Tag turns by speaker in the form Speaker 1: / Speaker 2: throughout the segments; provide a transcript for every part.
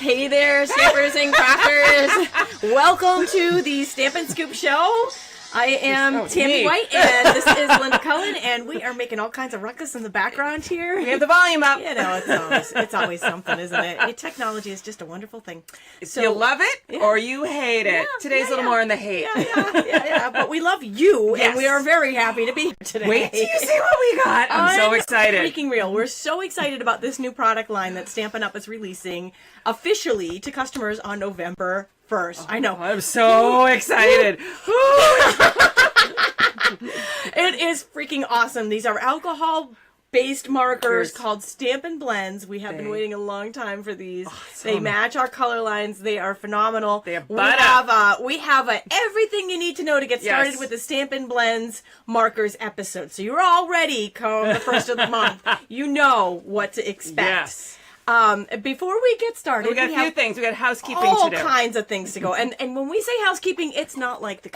Speaker 1: Hey there, Stampers and Crafters. Welcome to the Stampin' Scoop Show. I am Tammy White, and this is Linda Cullen, and we are making all kinds of ruckus in the background here.
Speaker 2: We have the volume up.
Speaker 1: You know, it's always something, isn't it? Technology is just a wonderful thing.
Speaker 2: So, you love it or you hate it. Today's a little more in the hate.
Speaker 1: Yeah. But we love you, and we are very happy to be here today.
Speaker 2: Wait till you see what we got. I'm so excited.
Speaker 1: Freaking real. We're so excited about this new product line that Stampin' Up! Is releasing officially to customers on November 1st. I know.
Speaker 2: I'm so excited.
Speaker 1: It is freaking awesome. These are alcohol-based markers called Stampin' Blends. We have been waiting a long time for these. Awesome. They match our color lines. They are phenomenal.
Speaker 2: They have
Speaker 1: we have everything you need to know to get started with the Stampin' Blends markers episode. So you're all ready come the first of the month. You know what to expect.
Speaker 2: Yes.
Speaker 1: Before we get started,
Speaker 2: we got a few things. We got housekeeping
Speaker 1: all
Speaker 2: to do.
Speaker 1: Kinds of things to go. And when we say housekeeping, it's not like the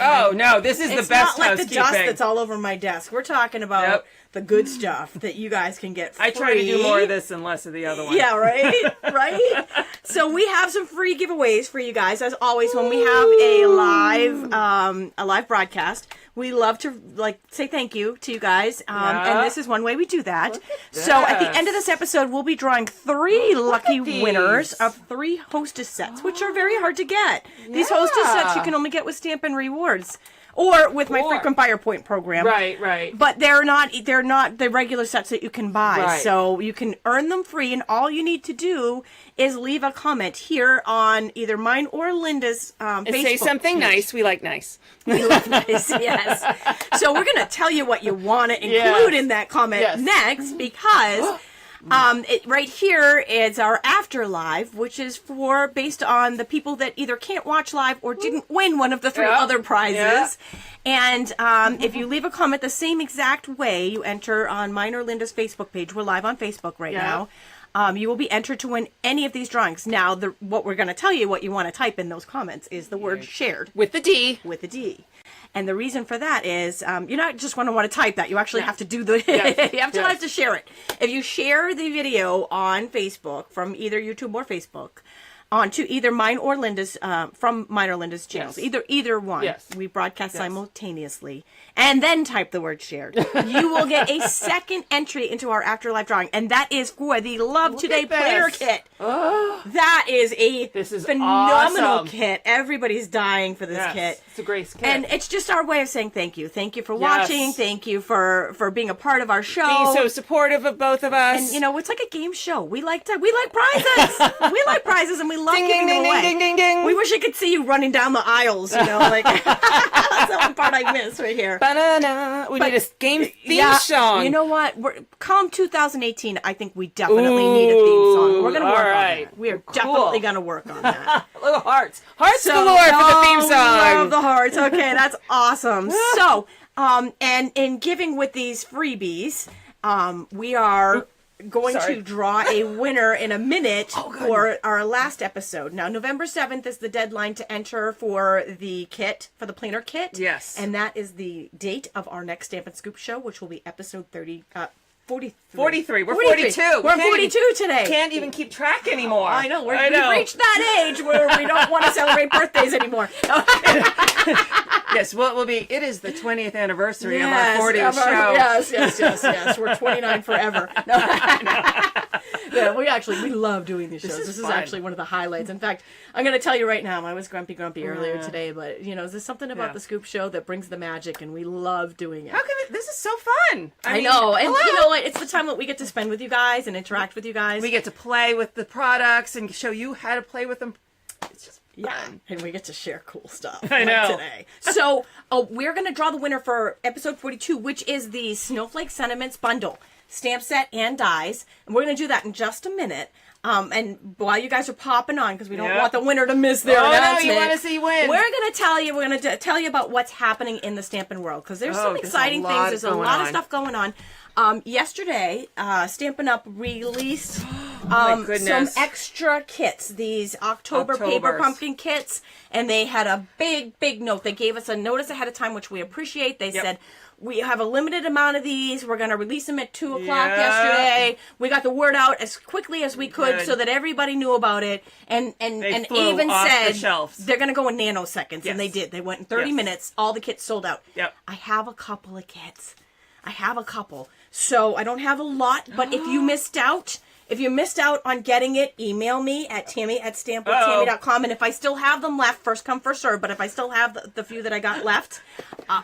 Speaker 2: this is the best housekeeping.
Speaker 1: It's not like the dust that's all over my desk. We're talking about the good stuff that you guys can get free.
Speaker 2: I try to do more of this and less of the other one.
Speaker 1: Yeah, right? Right? So we have some free giveaways for you guys. As always, when we have a live broadcast, we love to say thank you to you guys. And this is one way we do that. So at the end of this episode, we'll be drawing 3 lucky winners of 3 hostess sets, which are very hard to get. These hostess sets you can only get with Stampin' Rewards. Or with my frequent buyer point program.
Speaker 2: Right.
Speaker 1: But they're not the regular sets that you can buy.
Speaker 2: Right.
Speaker 1: So you can earn them free, and all you need to do is leave a comment here on either mine or Linda's Facebook.
Speaker 2: And say something nice. We like nice.
Speaker 1: We love nice, yes. So we're going to tell you what you want to include in that comment next, because right here is our after live, which is based on the people that either can't watch live or didn't win one of the 3 other prizes. And if you leave a comment the same exact way you enter on mine or Linda's Facebook page, we're live on Facebook right now, you will be entered to win any of these drawings. Now, what we're going to tell you, what you want to type in those comments, is the word shared.
Speaker 2: With the D.
Speaker 1: With the D. And the reason for that is you're not just going to want to type that. You actually have to do the. You have to share it. If you share the video on Facebook from either YouTube or Facebook, onto either mine or Linda's from mine or Linda's channels, either one. We broadcast simultaneously, and then type the word shared. You will get a second entry into our afterlife drawing, and that is for the Love Today Planner Kit. That is phenomenal
Speaker 2: awesome.
Speaker 1: kit. Everybody's dying for this kit.
Speaker 2: It's a great kit.
Speaker 1: And it's just our way of saying thank you. Thank you for watching. Thank you for being a part of our show.
Speaker 2: Being so supportive of both of us.
Speaker 1: And it's like a game show. We like prizes. We like prizes, and we love giving them away.
Speaker 2: Ding, ding, ding.
Speaker 1: We wish I could see you running down the aisles, that's the one part I miss right here.
Speaker 2: Ba-na-na. We need a game theme song.
Speaker 1: You know what? Come 2018, I think we definitely need a theme song. We're going to work on that. We are definitely going to work on that.
Speaker 2: Little hearts. Hearts galore for the theme song.
Speaker 1: Love the hearts. Okay, that's awesome. So, and in giving with these freebies, we are going to draw a winner in a minute for our last episode. Now, November 7th is the deadline to enter for the kit, for the planner kit.
Speaker 2: Yes.
Speaker 1: And that is the date of our next Stampin' Scoop show, which will be episode 43.
Speaker 2: 43. We're 42.
Speaker 1: We're 42 today.
Speaker 2: Can't even keep track anymore.
Speaker 1: I know. We've reached that age where we don't want to celebrate birthdays anymore.
Speaker 2: Yes, well, it will be. It is the 20th anniversary of our 40th show.
Speaker 1: Yes. We're 29 forever. No. Yeah, we love doing these shows. This is actually one of the highlights. In fact, I'm going to tell you right now, I was grumpy earlier today, but, there's something about the Scoop Show that brings the magic, and we love doing it.
Speaker 2: How can this is so fun.
Speaker 1: I know. And you know what? It's the time that we get to spend with you guys and interact with you guys.
Speaker 2: We get to play with the products and show you how to play with them. It's just fun.
Speaker 1: And we get to share cool stuff
Speaker 2: I know.
Speaker 1: Today. So we're going to draw the winner for episode 42, which is the Snowflake Sentiments Bundle. Stamp set and dies. And we're going to do that in just a minute. And while you guys are popping on, because we don't want the winner to miss their announcement.
Speaker 2: No, you want to see win.
Speaker 1: We're going to tell you about what's happening in the Stampin' world, because there's some exciting things. There's a lot of stuff going on. Yesterday, Stampin' Up! Released some extra kits, these October paper pumpkin kits, and they had a big note. They gave us a notice ahead of time, which we appreciate. They said, We have a limited amount of these. We're going to release them at 2 o'clock yesterday. We got the word out as quickly as we could so that everybody knew about it. And even said they're going to go in nanoseconds. And they did. They went in 30 minutes. All the kits sold out.
Speaker 2: Yep.
Speaker 1: I have a couple of kits. So I don't have a lot, but if you missed out... If you missed out on getting it, email me at Tammy@stampwithtammy.com. And if I still have them left, first come, first serve. But if I still have the few that I got left,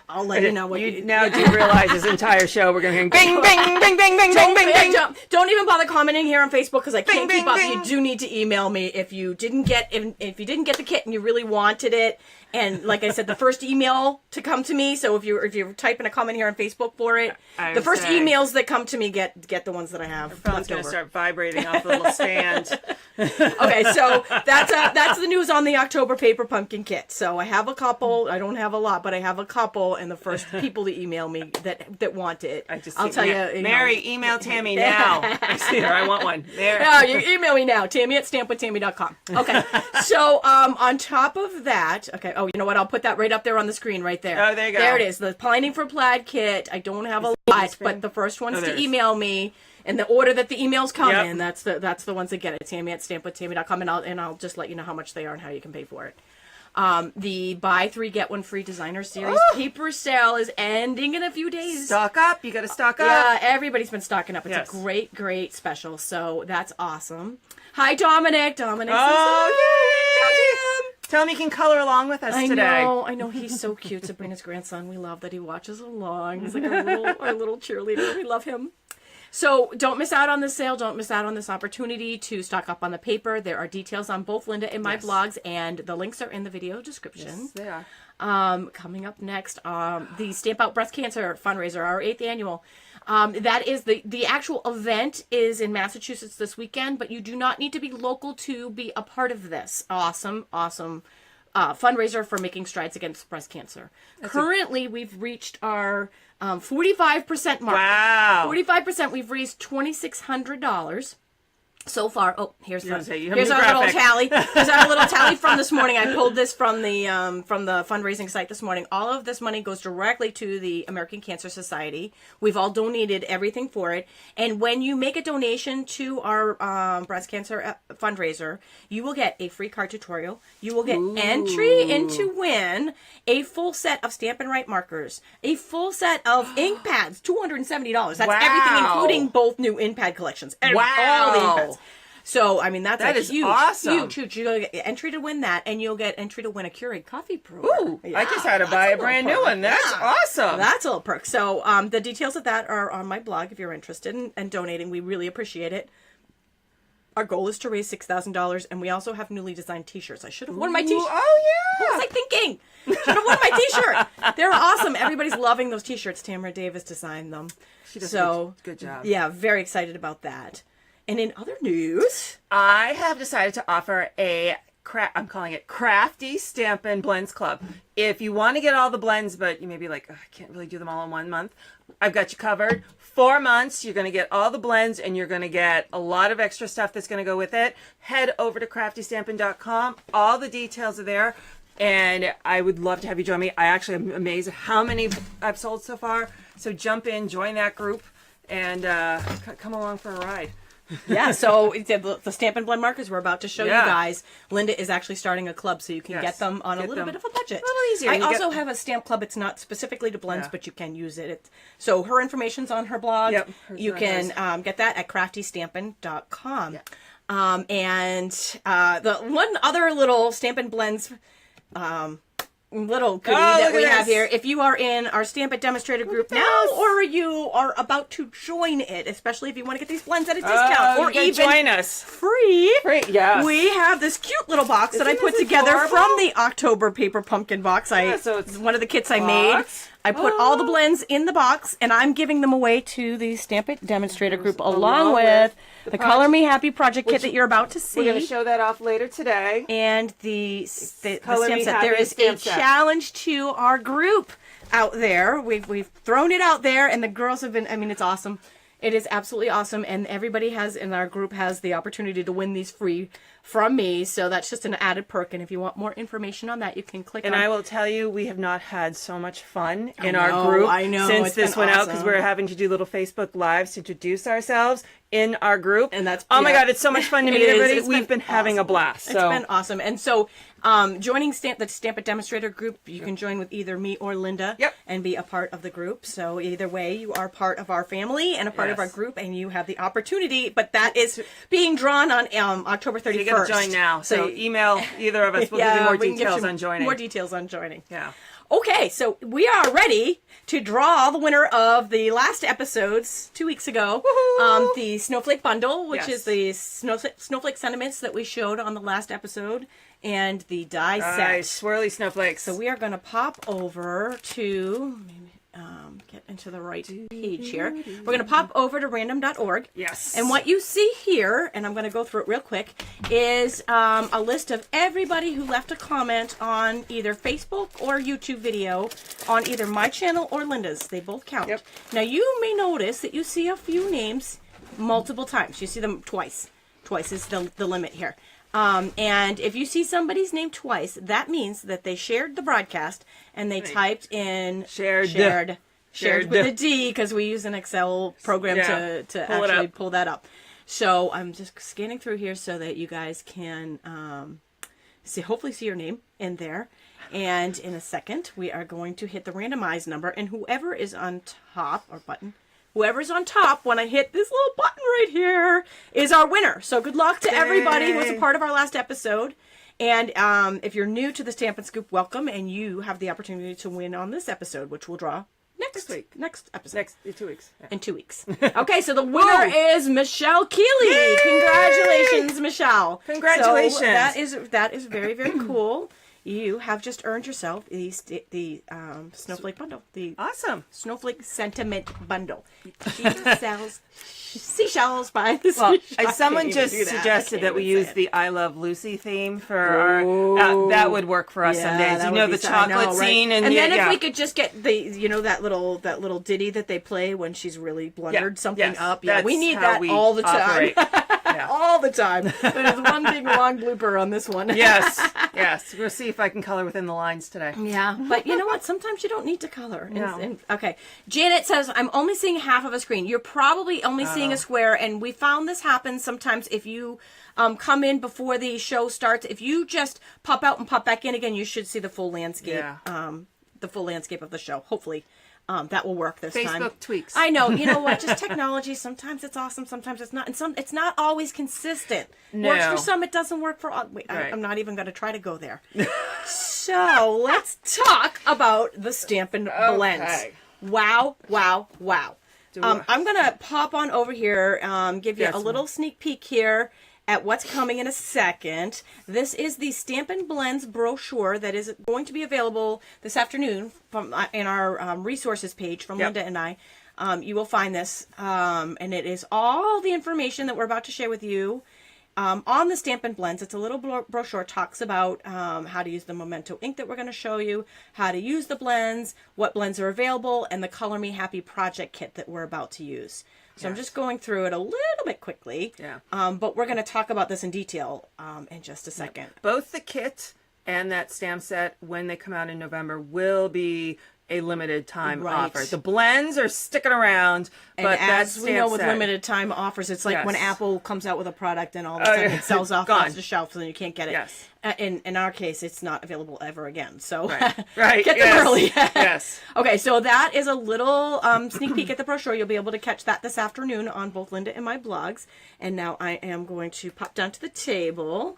Speaker 1: I'll let you know what you
Speaker 2: now do realize this entire show we're going to hear bing, bing, bing, bing, bing, bing, bing, bing.
Speaker 1: Don't even bother commenting here on Facebook because I can't keep up. You do need to email me if you didn't get if you didn't get the kit and you really wanted it. And like I said, the first email to come to me. So if you're typing a comment here on Facebook for it, the first emails that come to me get the ones that I have.
Speaker 2: The phone's going to start vibrating off the little stand.
Speaker 1: Okay, so that's the news on the October paper pumpkin kit. So I have a couple. I don't have a lot, but I have a couple. And the first people to email me that want it, I'll tell you.
Speaker 2: Mary, email Tammy now. I see her. I want one. There.
Speaker 1: Yeah, you email me now. Tammy@stampwithtammy.com. Okay. So on top of that, okay. Oh, you know what? I'll put that right up there on the screen right there.
Speaker 2: Oh, there you go.
Speaker 1: There it is. The Pining for Plaid kit. I don't have a lot, but the first ones to email me in the order that the emails come in, that's the ones that get it. Tammy@stampwithtammy.com, and I'll just let you know how much they are and how you can pay for it. The buy 3 get 1 free designer series paper sale is ending in a few days.
Speaker 2: Stock up. You got to stock up.
Speaker 1: Yeah, everybody's been stocking up. It's a great special. So that's awesome. Hi, Dominic. Dominic.
Speaker 2: Oh, yay! Tell him he can color along with us today.
Speaker 1: I know. He's so cute. Sabrina's grandson. We love that he watches along. He's like our little cheerleader. We love him. So don't miss out on this sale. Don't miss out on this opportunity to stock up on the paper. There are details on both Linda and my blogs, and the links are in the video description.
Speaker 2: Yes, they are.
Speaker 1: Coming up next, the Stamp Out Breast Cancer fundraiser, our 8th annual. That is the actual event is in Massachusetts this weekend, but you do not need to be local to be a part of this awesome fundraiser for making strides against breast cancer. Currently, we've reached our 45% mark.
Speaker 2: Wow.
Speaker 1: 45%. We've raised $2,600. So far, here's our little tally. Here's our little tally from this morning. I pulled this from the fundraising site this morning. All of this money goes directly to the American Cancer Society. We've all donated everything for it. And when you make a donation to our breast cancer fundraiser, you will get a free card tutorial. You will get entry into win a full set of Stampin' Right markers, a full set of ink pads, $270. That's everything, including both new ink pad collections. All the ink pads. So, I mean, that is huge,
Speaker 2: awesome.
Speaker 1: Huge. You'll get entry to win that, and you'll get entry to win a Keurig coffee brewer.
Speaker 2: Ooh, I just had to buy a brand new one. That's awesome.
Speaker 1: That's a little perk. So, the details of that are on my blog if you're interested in donating. We really appreciate it. Our goal is to raise $6,000, and we also have newly designed T-shirts. I should have worn my T-shirt.
Speaker 2: Oh, yeah.
Speaker 1: What was I thinking? Should have worn my T-shirt. They're awesome. Everybody's loving those T-shirts. Tamara Davis designed them.
Speaker 2: She does a good job.
Speaker 1: Yeah, very excited about that. And in other news,
Speaker 2: I have decided to offer I'm calling it Crafty Stampin' Blends Club. If you want to get all the blends, but you may be like, I can't really do them all in 1 month, I've got you covered. 4 months, you're going to get all the blends, and you're going to get a lot of extra stuff that's going to go with it. Head over to craftystampin.com. All the details are there, and I would love to have you join me. I actually am amazed at how many I've sold so far. So jump in, join that group, and come along for a ride.
Speaker 1: Yeah, so the Stampin' Blend markers we're about to show you guys. Linda is actually starting a club, so you can get them on a little bit of a budget.
Speaker 2: A little easier.
Speaker 1: I also have a stamp club. It's not specifically to blends, but you can use it. So her information's on her blog. Yep, you can get that at craftystampin.com. Yep. And the one other little Stampin' Blends little goodie that we have here. If you are in our Stamp It Demonstrator group now, or you are about to join it, especially if you want to get these blends at a discount, or even
Speaker 2: join us
Speaker 1: free,
Speaker 2: yes.
Speaker 1: We have this cute little box that I put together from the October paper pumpkin box. So it's one of the kits I made. I put all the blends in the box, and I'm giving them away to the Stamp It Demonstrator group, along with the Color Me Happy project kit that you're about to see.
Speaker 2: We're going to show that off later today.
Speaker 1: And the stamp set. There is a challenge to our group out there. We've thrown it out there, and the girls have been, I mean, it's awesome. It is absolutely awesome, and everybody in our group has the opportunity to win these free from me, so that's just an added perk, and if you want more information on that, you can click on...
Speaker 2: And I will tell you, we have not had so much fun in our group since this went out, because we're having to do little Facebook Lives to introduce ourselves in our group. And that's... Oh my God, it's so much fun to meet everybody. We've been having a blast.
Speaker 1: It's been awesome. And so, joining the Stampin Demonstrator group, you can join with either me or Linda and be a part of the group. So either way, you are part of our family and a part of our group, and you have the opportunity, but that is being drawn on October 31st.
Speaker 2: You got to join now. So email either of us. We'll give you more details on joining.
Speaker 1: More details on joining.
Speaker 2: Yeah.
Speaker 1: Okay, so we are ready to draw the winner of the last episodes 2 weeks ago. The Snowflake Bundle, which is the Snowflake Sentiments that we showed on the last episode, and the die set.
Speaker 2: Swirly snowflakes.
Speaker 1: So we are going to pop over to... get into the right page here. We're going to pop over to random.org.
Speaker 2: Yes.
Speaker 1: And what you see here, and I'm going to go through it real quick, is a list of everybody who left a comment on either Facebook or YouTube video on either my channel or Linda's. They both count. Yep. Now you may notice that you see a few names multiple times. You see them twice. Twice is the limit here. And if you see somebody's name twice, that means that they shared the broadcast and they typed in shared with a D, because we use an Excel program to actually pull that up. So I'm just scanning through here so that you guys can hopefully see your name in there. And in a second, we are going to hit the randomize number, and whoever is on top, or button, whoever's on top when I hit this little button right here is our winner. So good luck to everybody who was a part of our last episode. And if you're new to the Stampin' Scoop, welcome, and you have the opportunity to win on this episode, which we'll draw next episode.
Speaker 2: In 2 weeks.
Speaker 1: In 2 weeks. Okay, so the winner is Michelle Keeley. Yay! Congratulations, Michelle.
Speaker 2: Congratulations.
Speaker 1: So that is very, very cool. You have just earned yourself the Snowflake Bundle. The
Speaker 2: awesome
Speaker 1: Snowflake Sentiment Bundle. She sells seashells by the seashore.
Speaker 2: Someone just suggested that we use the I Love Lucy theme for our... that would work for us some days. You know, the chocolate scene.
Speaker 1: And then if we could just get that little ditty that they play when she's really blundered something up. Yeah, we need that all the time. All the time. There's one big long blooper on this one.
Speaker 2: Yes. We'll see if I can color within the lines today.
Speaker 1: Yeah, but you know what? Sometimes you don't need to color.
Speaker 2: No.
Speaker 1: Okay. Janet says, I'm only seeing half of a screen. You're probably only seeing a square, and we found this happens sometimes if you come in before the show starts. If you just pop out and pop back in again, you should see the full landscape. The full landscape of the show, hopefully. That will work this time.
Speaker 2: Facebook tweaks.
Speaker 1: I know. You know what? Just technology. Sometimes it's awesome. Sometimes it's not. And it's not always consistent.
Speaker 2: No.
Speaker 1: Works for some. It doesn't work for all. Wait, I'm not even going to try to go there. So let's talk about the Stampin' Blends. Wow. I'm going to pop on over here, give you a little sneak peek here at what's coming in a second. This is the Stampin' Blends brochure that is going to be available this afternoon in our resources page from Linda and I. You will find this, and it is all the information that we're about to share with you on the Stampin' Blends. It's a little brochure, talks about how to use the Memento ink that we're going to show you, how to use the blends, what blends are available, and the Color Me Happy project kit that we're about to use. So I'm just going through it a little bit quickly, but we're going to talk about this in detail in just a second.
Speaker 2: Both the kit and that stamp set, when they come out in November, will be a limited time offer. The blends are sticking around, but
Speaker 1: as we know with limited time offers, it's like when Apple comes out with a product and all of a sudden it sells off the shelf and you can't get it. In our case, it's not available ever again. So get them early. Okay, so that is a little sneak peek at the brochure. You'll be able to catch that this afternoon on both Linda and my blogs. And now I am going to pop down to the table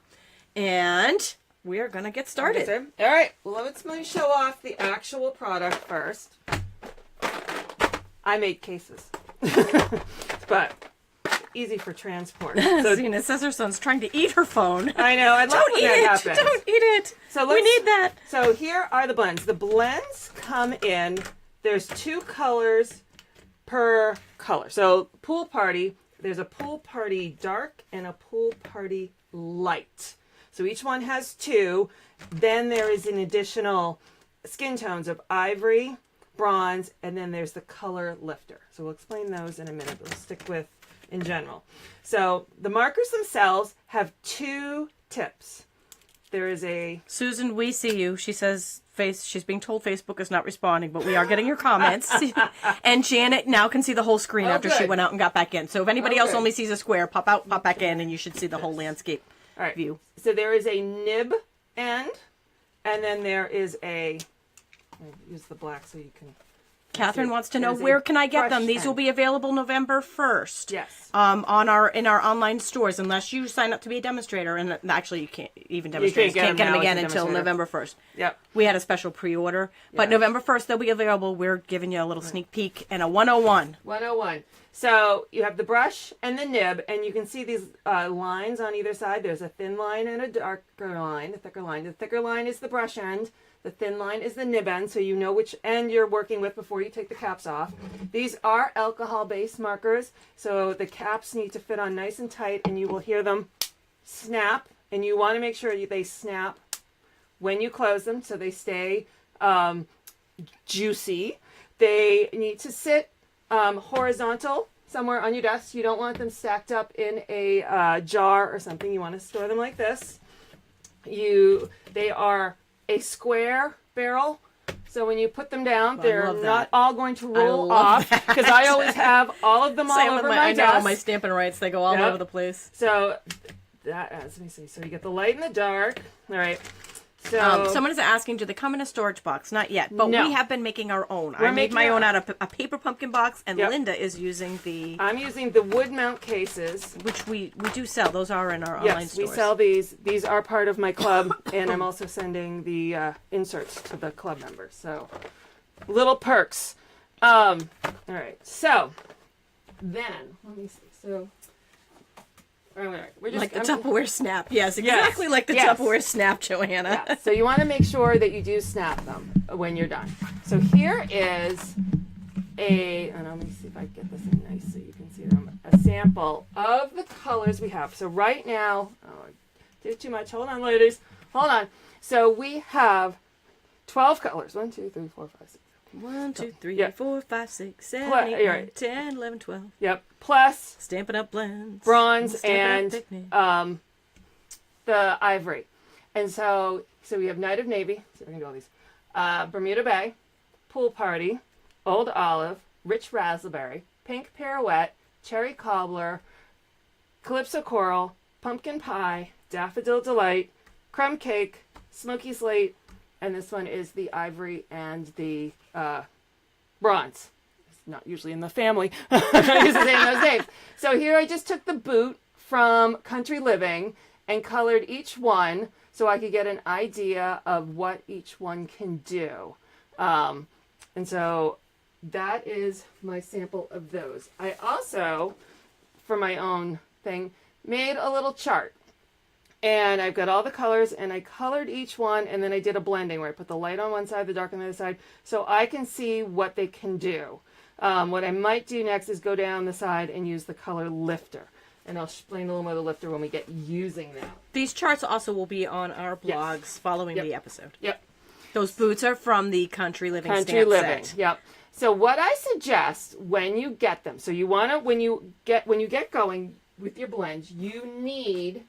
Speaker 1: and we are going to get started.
Speaker 2: All right, well, let me show off the actual product first. I made cases, but easy for transport.
Speaker 1: So Zena says her son's trying to eat her phone.
Speaker 2: I know. I love when that happens.
Speaker 1: Don't eat it. So we need that.
Speaker 2: So here are the blends. The blends come in. There's 2 colors per color. So pool party. There's a pool party dark and a pool party light. So each one has 2. Then there is an additional skin tones of ivory, bronze, and then there's the color lifter. So we'll explain those in a minute, but we'll stick with in general. So the markers themselves have 2 tips. There is a...
Speaker 1: Susan, we see you. She says she's being told Facebook is not responding, but we are getting your comments. And Janet now can see the whole screen after she went out and got back in. So if anybody else only sees a square, pop out, pop back in, and you should see the whole landscape view.
Speaker 2: So there is a nib end, and then there is a... I'll use the black so you can...
Speaker 1: Catherine wants to know, where can I get them? These will be available November 1st.
Speaker 2: Yes.
Speaker 1: In our online stores, unless you sign up to be a demonstrator. And actually, you can't even demonstrators can't get them again until November 1st.
Speaker 2: Yep.
Speaker 1: We had a special pre-order, but November 1st they'll be available. We're giving you a little sneak peek and a 101.
Speaker 2: 101. So you have the brush and the nib, and you can see these lines on either side. There's a thin line and a darker line, a thicker line. The thicker line is the brush end. The thin line is the nib end, so you know which end you're working with before you take the caps off. These are alcohol-based markers, so the caps need to fit on nice and tight, and you will hear them snap, and you want to make sure they snap when you close them so they stay juicy. They need to sit horizontal somewhere on your desk. You don't want them stacked up in a jar or something. You want to store them like this. They are a square barrel, so when you put them down, they're not all going to roll off, because I always have all of them all over my desk.
Speaker 1: I know, my Stampin' rights, they go all over the place.
Speaker 2: So that, let me see. So you get the light and the dark. All right. So
Speaker 1: someone is asking, do they come in a storage box? Not yet, but we have been making our own. I made my own out of a paper pumpkin box, and Linda is using the...
Speaker 2: I'm using the wood mount cases.
Speaker 1: Which we do sell. Those are in our online stores.
Speaker 2: Yes, we sell these. These are part of my club, and I'm also sending the inserts to the club members. So, little perks. All right, so, then, let me see. So... We're just,
Speaker 1: like the Tupperware snap. Yes, exactly like the Tupperware snap, Joanna.
Speaker 2: Yeah. So you want to make sure that you do snap them when you're done. So here is and let me see if I get this in nice so you can see them, a sample of the colors we have. So right now, I did too much. Hold on, ladies. Hold on. So we have 12 colors. 1, 2, 3, 4, 5, 6.
Speaker 1: 1, 2, 3, 4, 5, 6, 7, 8, 9, 10, 11, 12.
Speaker 2: Yep. Plus
Speaker 1: Stampin' Up! Blends.
Speaker 2: Bronze and the ivory. And so we have Night of Navy. So we can do all these. Bermuda Bay, Pool Party, Old Olive, Rich Raspberry, Pink Pirouette, Cherry Cobbler, Calypso Coral, Pumpkin Pie, Daffodil Delight, Crumb Cake, Smoky Slate, and this one is the ivory and the bronze. It's not usually in the family. I'm not used to saying those names. So here I just took the boot from Country Living and colored each one so I could get an idea of what each one can do. And so that is my sample of those. I also, for my own thing, made a little chart. And I've got all the colors, and I colored each one, and then I did a blending where I put the light on one side, the dark on the other side, so I can see what they can do. What I might do next is go down the side and use the color lifter. And I'll explain a little more of the lifter when we get using that.
Speaker 1: These charts also will be on our blogs following the episode.
Speaker 2: Yep.
Speaker 1: Those boots are from the Country Living
Speaker 2: Country Living set. Yep. So what I suggest when you get them, so you want to, when you get going with your blends, you need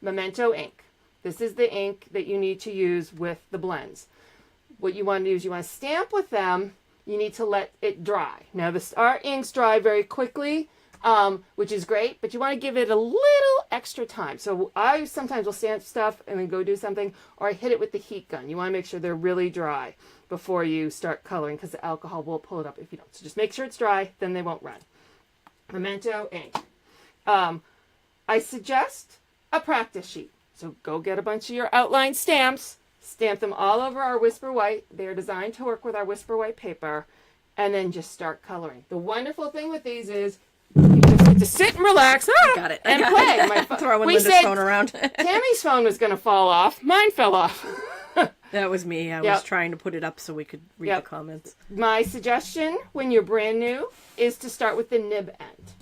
Speaker 2: Memento ink. This is the ink that you need to use with the blends. What you want to do is you want to stamp with them. You need to let it dry. Now, our inks dry very quickly, which is great, but you want to give it a little extra time. So I sometimes will stamp stuff and then go do something, or I hit it with the heat gun. You want to make sure they're really dry before you start coloring, because the alcohol will pull it up if you don't. So just make sure it's dry, then they won't run. Memento ink. I suggest a practice sheet. So go get a bunch of your outline stamps, stamp them all over our Whisper White. They're designed to work with our Whisper White paper, and then just start coloring. The wonderful thing with these is you just get to sit and relax and play.
Speaker 1: Throwing Linda's phone around.
Speaker 2: Tammy's phone was going to fall off. Mine fell off.
Speaker 1: That was me. I was trying to put it up so we could read the comments.
Speaker 2: My suggestion when you're brand new is to start with the nib end.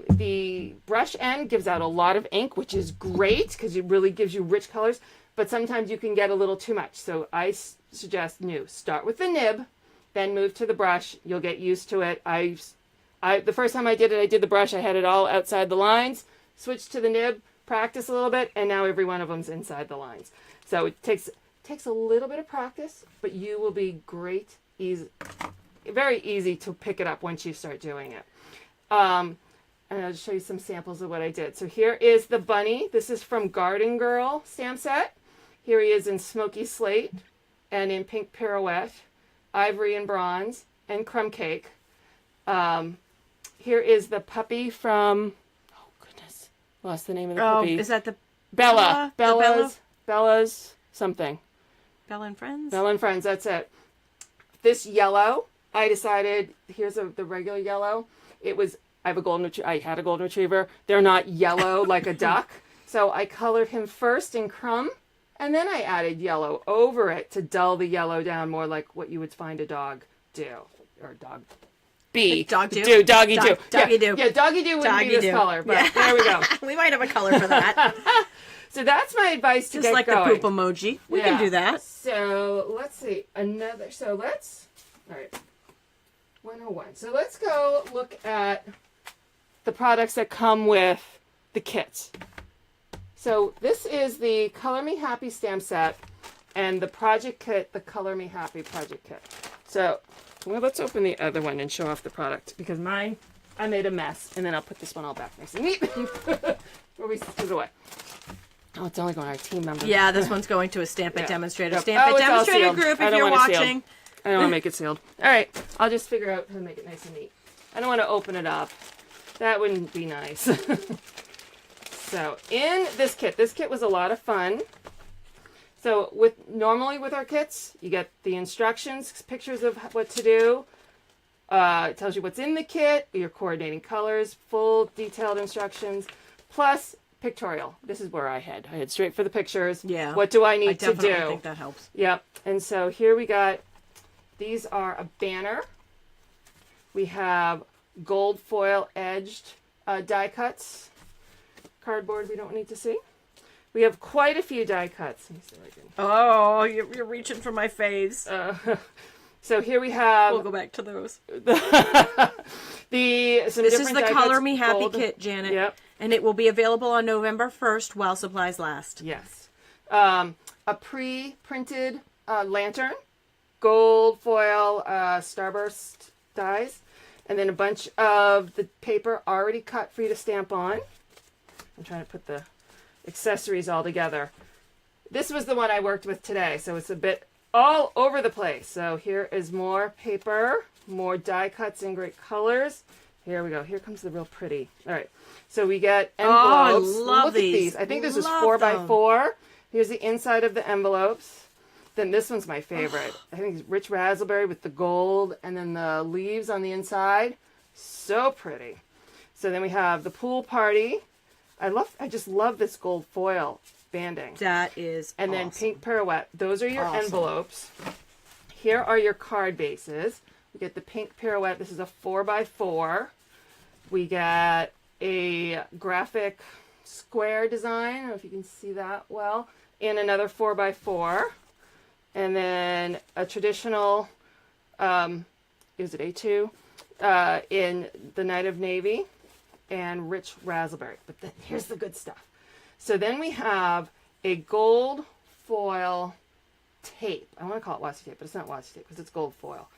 Speaker 2: The brush end gives out a lot of ink, which is great because it really gives you rich colors, but sometimes you can get a little too much. So I suggest start with the nib then move to the brush. You'll get used to it. The first time I did the brush, I had it all outside the lines, switched to the nib, practice a little bit, and now every one of them's inside the lines. So it takes a little bit of practice, but you will be very easy to pick it up once you start doing it. And I'll just show you some samples of what I did. So here is the bunny. This is from Garden Girl stamp set. Here he is in Smoky Slate and in Pink Pirouette, Ivory and Bronze, and Crumb Cake. Here is the puppy from, oh goodness, lost the name of the puppy.
Speaker 1: Is that the
Speaker 2: Bella? Bella's something.
Speaker 1: Bella and Friends?
Speaker 2: Bella and Friends, that's it. This yellow, I decided, here's the regular yellow. I had a golden retriever. They're not yellow like a duck. So I colored him first in Crumb, and then I added yellow over it to dull the yellow down more like what you would find a dog do. Or dog be.
Speaker 1: Dog do.
Speaker 2: Doggy do.
Speaker 1: Doggy do.
Speaker 2: Yeah, doggy do wouldn't be this color, but there we go.
Speaker 1: We might have a color for that.
Speaker 2: So that's my advice to get going.
Speaker 1: Just like the poop emoji. We can do that.
Speaker 2: So let's see. All right. 101. So let's go look at the products that come with the kits. So this is the Color Me Happy stamp set and the project kit, the Color Me Happy project kit. So let's open the other one and show off the product because mine, I made a mess, and then I'll put this one all back nice and neat where we threw it away. Oh, it's only going to our team members.
Speaker 1: Yeah, this one's going to a Stampin' Demonstrator.
Speaker 2: Yep.
Speaker 1: Stampin'
Speaker 2: It's all
Speaker 1: Demonstrator
Speaker 2: sealed.
Speaker 1: group
Speaker 2: I
Speaker 1: if
Speaker 2: don't
Speaker 1: you're
Speaker 2: want it
Speaker 1: watching.
Speaker 2: sealed. I don't want to make it sealed. All right, I'll just figure out how to make it nice and neat. I don't want to open it up. That wouldn't be nice. So in this kit was a lot of fun. So normally with our kits, you get the instructions, pictures of what to do. It tells you what's in the kit, your coordinating colors, full detailed instructions, plus pictorial. This is where I head straight for the pictures.
Speaker 1: Yeah.
Speaker 2: What do I need to do?
Speaker 1: I definitely think that helps.
Speaker 2: Yep. And so here we got, these are a banner. We have gold foil edged die cuts. Cardboard we don't need to see. We have quite a few die cuts. Let me see if I can.
Speaker 1: Oh, you're reaching for my face.
Speaker 2: So here we have.
Speaker 1: We'll go back to those.
Speaker 2: This
Speaker 1: is the Color Me Happy kit, Janet.
Speaker 2: Yep.
Speaker 1: And it will be available on November 1st while supplies last.
Speaker 2: Yes. A pre-printed lantern, gold foil starburst dies, and then a bunch of the paper already cut for you to stamp on. I'm trying to put the accessories all together. This was the one I worked with today, so it's a bit all over the place. So here is more paper, more die cuts in great colors. Here we go. Here comes the real pretty. All right. So we get envelopes.
Speaker 1: Oh, I love
Speaker 2: Look
Speaker 1: these.
Speaker 2: at these. I think this is
Speaker 1: Love
Speaker 2: 4x4. Here's the inside of the envelopes. Then this one's my favorite. I think it's rich raspberry with the gold and then the leaves on the inside. So pretty. So then we have the pool party. I just love this gold foil banding.
Speaker 1: That is
Speaker 2: And
Speaker 1: awesome.
Speaker 2: then pink pirouette. Those are your envelopes. Here are your card bases. We get the pink pirouette. This is a 4x4. We get a graphic square design. I don't know if you can see that well. And another 4x4. And then a traditional, is it A2? In the Night of Navy. And rich raspberry. But then here's the good stuff. So then we have a gold foil tape. I want to call it washi tape, but it's not washi tape because it's gold foil.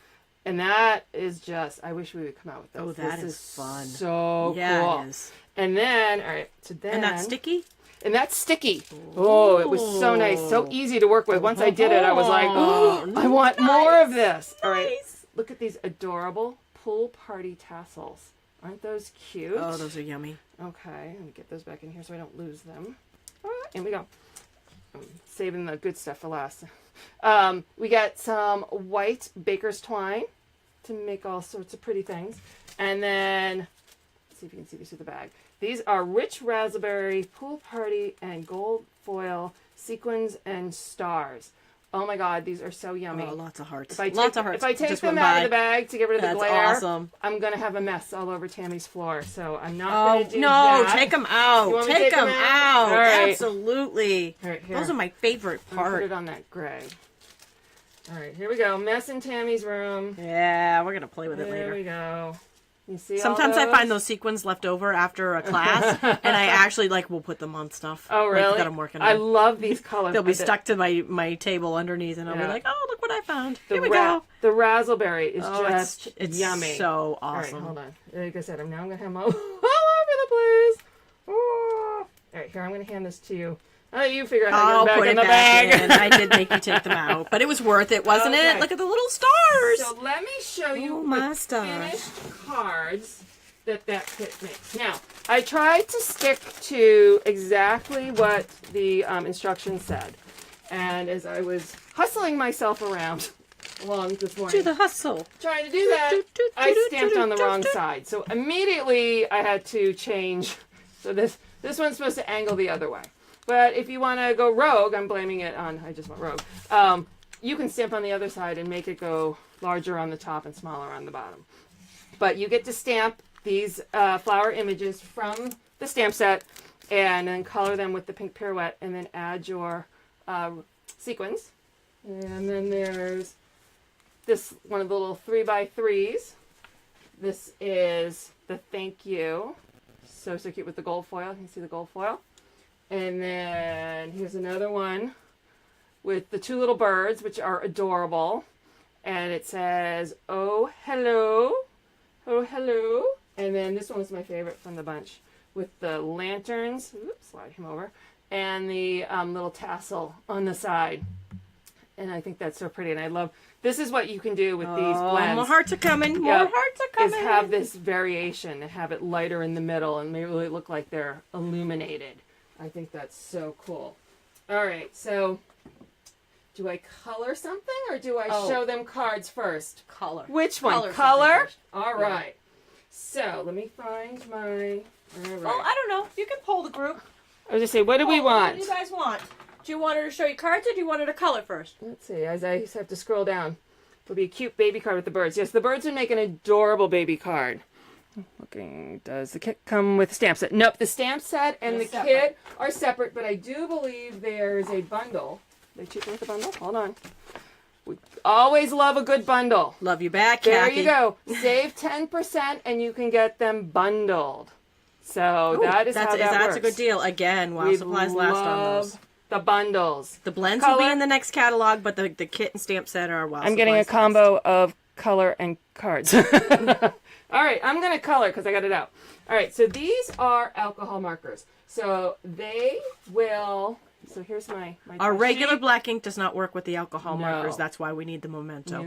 Speaker 2: And that is just, I wish we would come out with those.
Speaker 1: Oh, that is fun.
Speaker 2: So cool.
Speaker 1: Yeah, it is.
Speaker 2: And then, all right, so then.
Speaker 1: And that's sticky?
Speaker 2: And that's sticky. Oh, it was so nice. So easy to work with. Once I did it, I was like, oh, I want more of this. All right, look at these adorable pool party tassels. Aren't those cute?
Speaker 1: Oh, those are yummy.
Speaker 2: Okay, let me get those back in here so I don't lose them. And we go. I'm saving the good stuff for last. We got some white baker's twine to make all sorts of pretty things. And then, let's see if you can see these through the bag. These are rich raspberry, pool party, and gold foil sequins and stars. Oh my God, these are so yummy.
Speaker 1: Oh, lots of hearts.
Speaker 2: Lots of hearts. If I take them out of the bag to get rid of the glare, awesome. I'm going to have a mess all over Tammy's floor. So I'm not going to do that.
Speaker 1: No, take them out.
Speaker 2: Take them out. All right.
Speaker 1: Absolutely.
Speaker 2: All right, here.
Speaker 1: Those are my favorite part.
Speaker 2: Put it on that gray. All right, here we go. Mess in Tammy's room.
Speaker 1: Yeah, we're going to play with it later.
Speaker 2: There we go. You see
Speaker 1: Sometimes
Speaker 2: all
Speaker 1: I
Speaker 2: those?
Speaker 1: find those sequins left over after a class, and I actually will put them on stuff.
Speaker 2: Oh, really?
Speaker 1: That I'm working on.
Speaker 2: I love these colors.
Speaker 1: They'll be stuck to my table underneath, and I'll be like, oh, look what I found. Here we go.
Speaker 2: The razzleberry is just
Speaker 1: it's
Speaker 2: yummy.
Speaker 1: so awesome.
Speaker 2: All right, hold on. Like I said, I'm going to have them all over the place. Oh. All right, here, I'm going to hand this to you. Oh, you figure out how to get it back in the bag.
Speaker 1: In. I did make you take them out, but it was worth it, wasn't it? Look at the little stars.
Speaker 2: So let me show you
Speaker 1: my
Speaker 2: the finished cards that kit makes. Now, I tried to stick to exactly what the instructions said. And as I was hustling myself around along this morning.
Speaker 1: Do the hustle.
Speaker 2: Trying to do that, I stamped on the wrong side. So immediately I had to change. So this one's supposed to angle the other way. But if you want to go rogue, I'm blaming it on, I just went rogue. You can stamp on the other side and make it go larger on the top and smaller on the bottom. But you get to stamp these flower images from the stamp set and then color them with the pink pirouette and then add your sequins. And then there's this one of the little 3x3s. This is the thank you. So cute with the gold foil. You can see the gold foil. And then here's another one with the two little birds, which are adorable. And it says, oh, hello. Oh, hello. And then this one was my favorite from the bunch with the lanterns. Oops, slide him over. And the little tassel on the side. And I think that's so pretty. And I love, this is what you can do with these blends.
Speaker 1: More hearts are coming. More hearts are coming.
Speaker 2: Is have this variation and have it lighter in the middle and make it really look like they're illuminated. I think that's so cool. All right, so do I color something or do I show them cards first?
Speaker 1: Color.
Speaker 2: Which one? Color? All right. Yeah. So let me find my... All right.
Speaker 1: Well, I don't know. You can poll the group.
Speaker 2: I was just say, what do we want?
Speaker 1: What do you guys want? Do you want her to show you cards or do you want her to color first?
Speaker 2: Let's see. As I have to scroll down. It'll be a cute baby card with the birds. Yes, the birds would make an adorable baby card. Looking, does the kit come with a stamp set? Nope, the stamp set and the kit are separate, but I do believe there's a bundle. They cheaper with a bundle? Hold on. We always love a good bundle.
Speaker 1: Love you back,
Speaker 2: There
Speaker 1: Kathy.
Speaker 2: you go. Save 10% and you can get them bundled. So that is how that works.
Speaker 1: That's a good deal. Again, while supplies last on those.
Speaker 2: The bundles.
Speaker 1: The blends will be in the next catalog, but the kit and stamp set are while
Speaker 2: I'm getting a combo of color and cards. All right, I'm going to color because I got it out. All right, so these are alcohol markers. So they will... So here's my
Speaker 1: Our regular black ink does not work with the alcohol markers. That's why we need the Memento.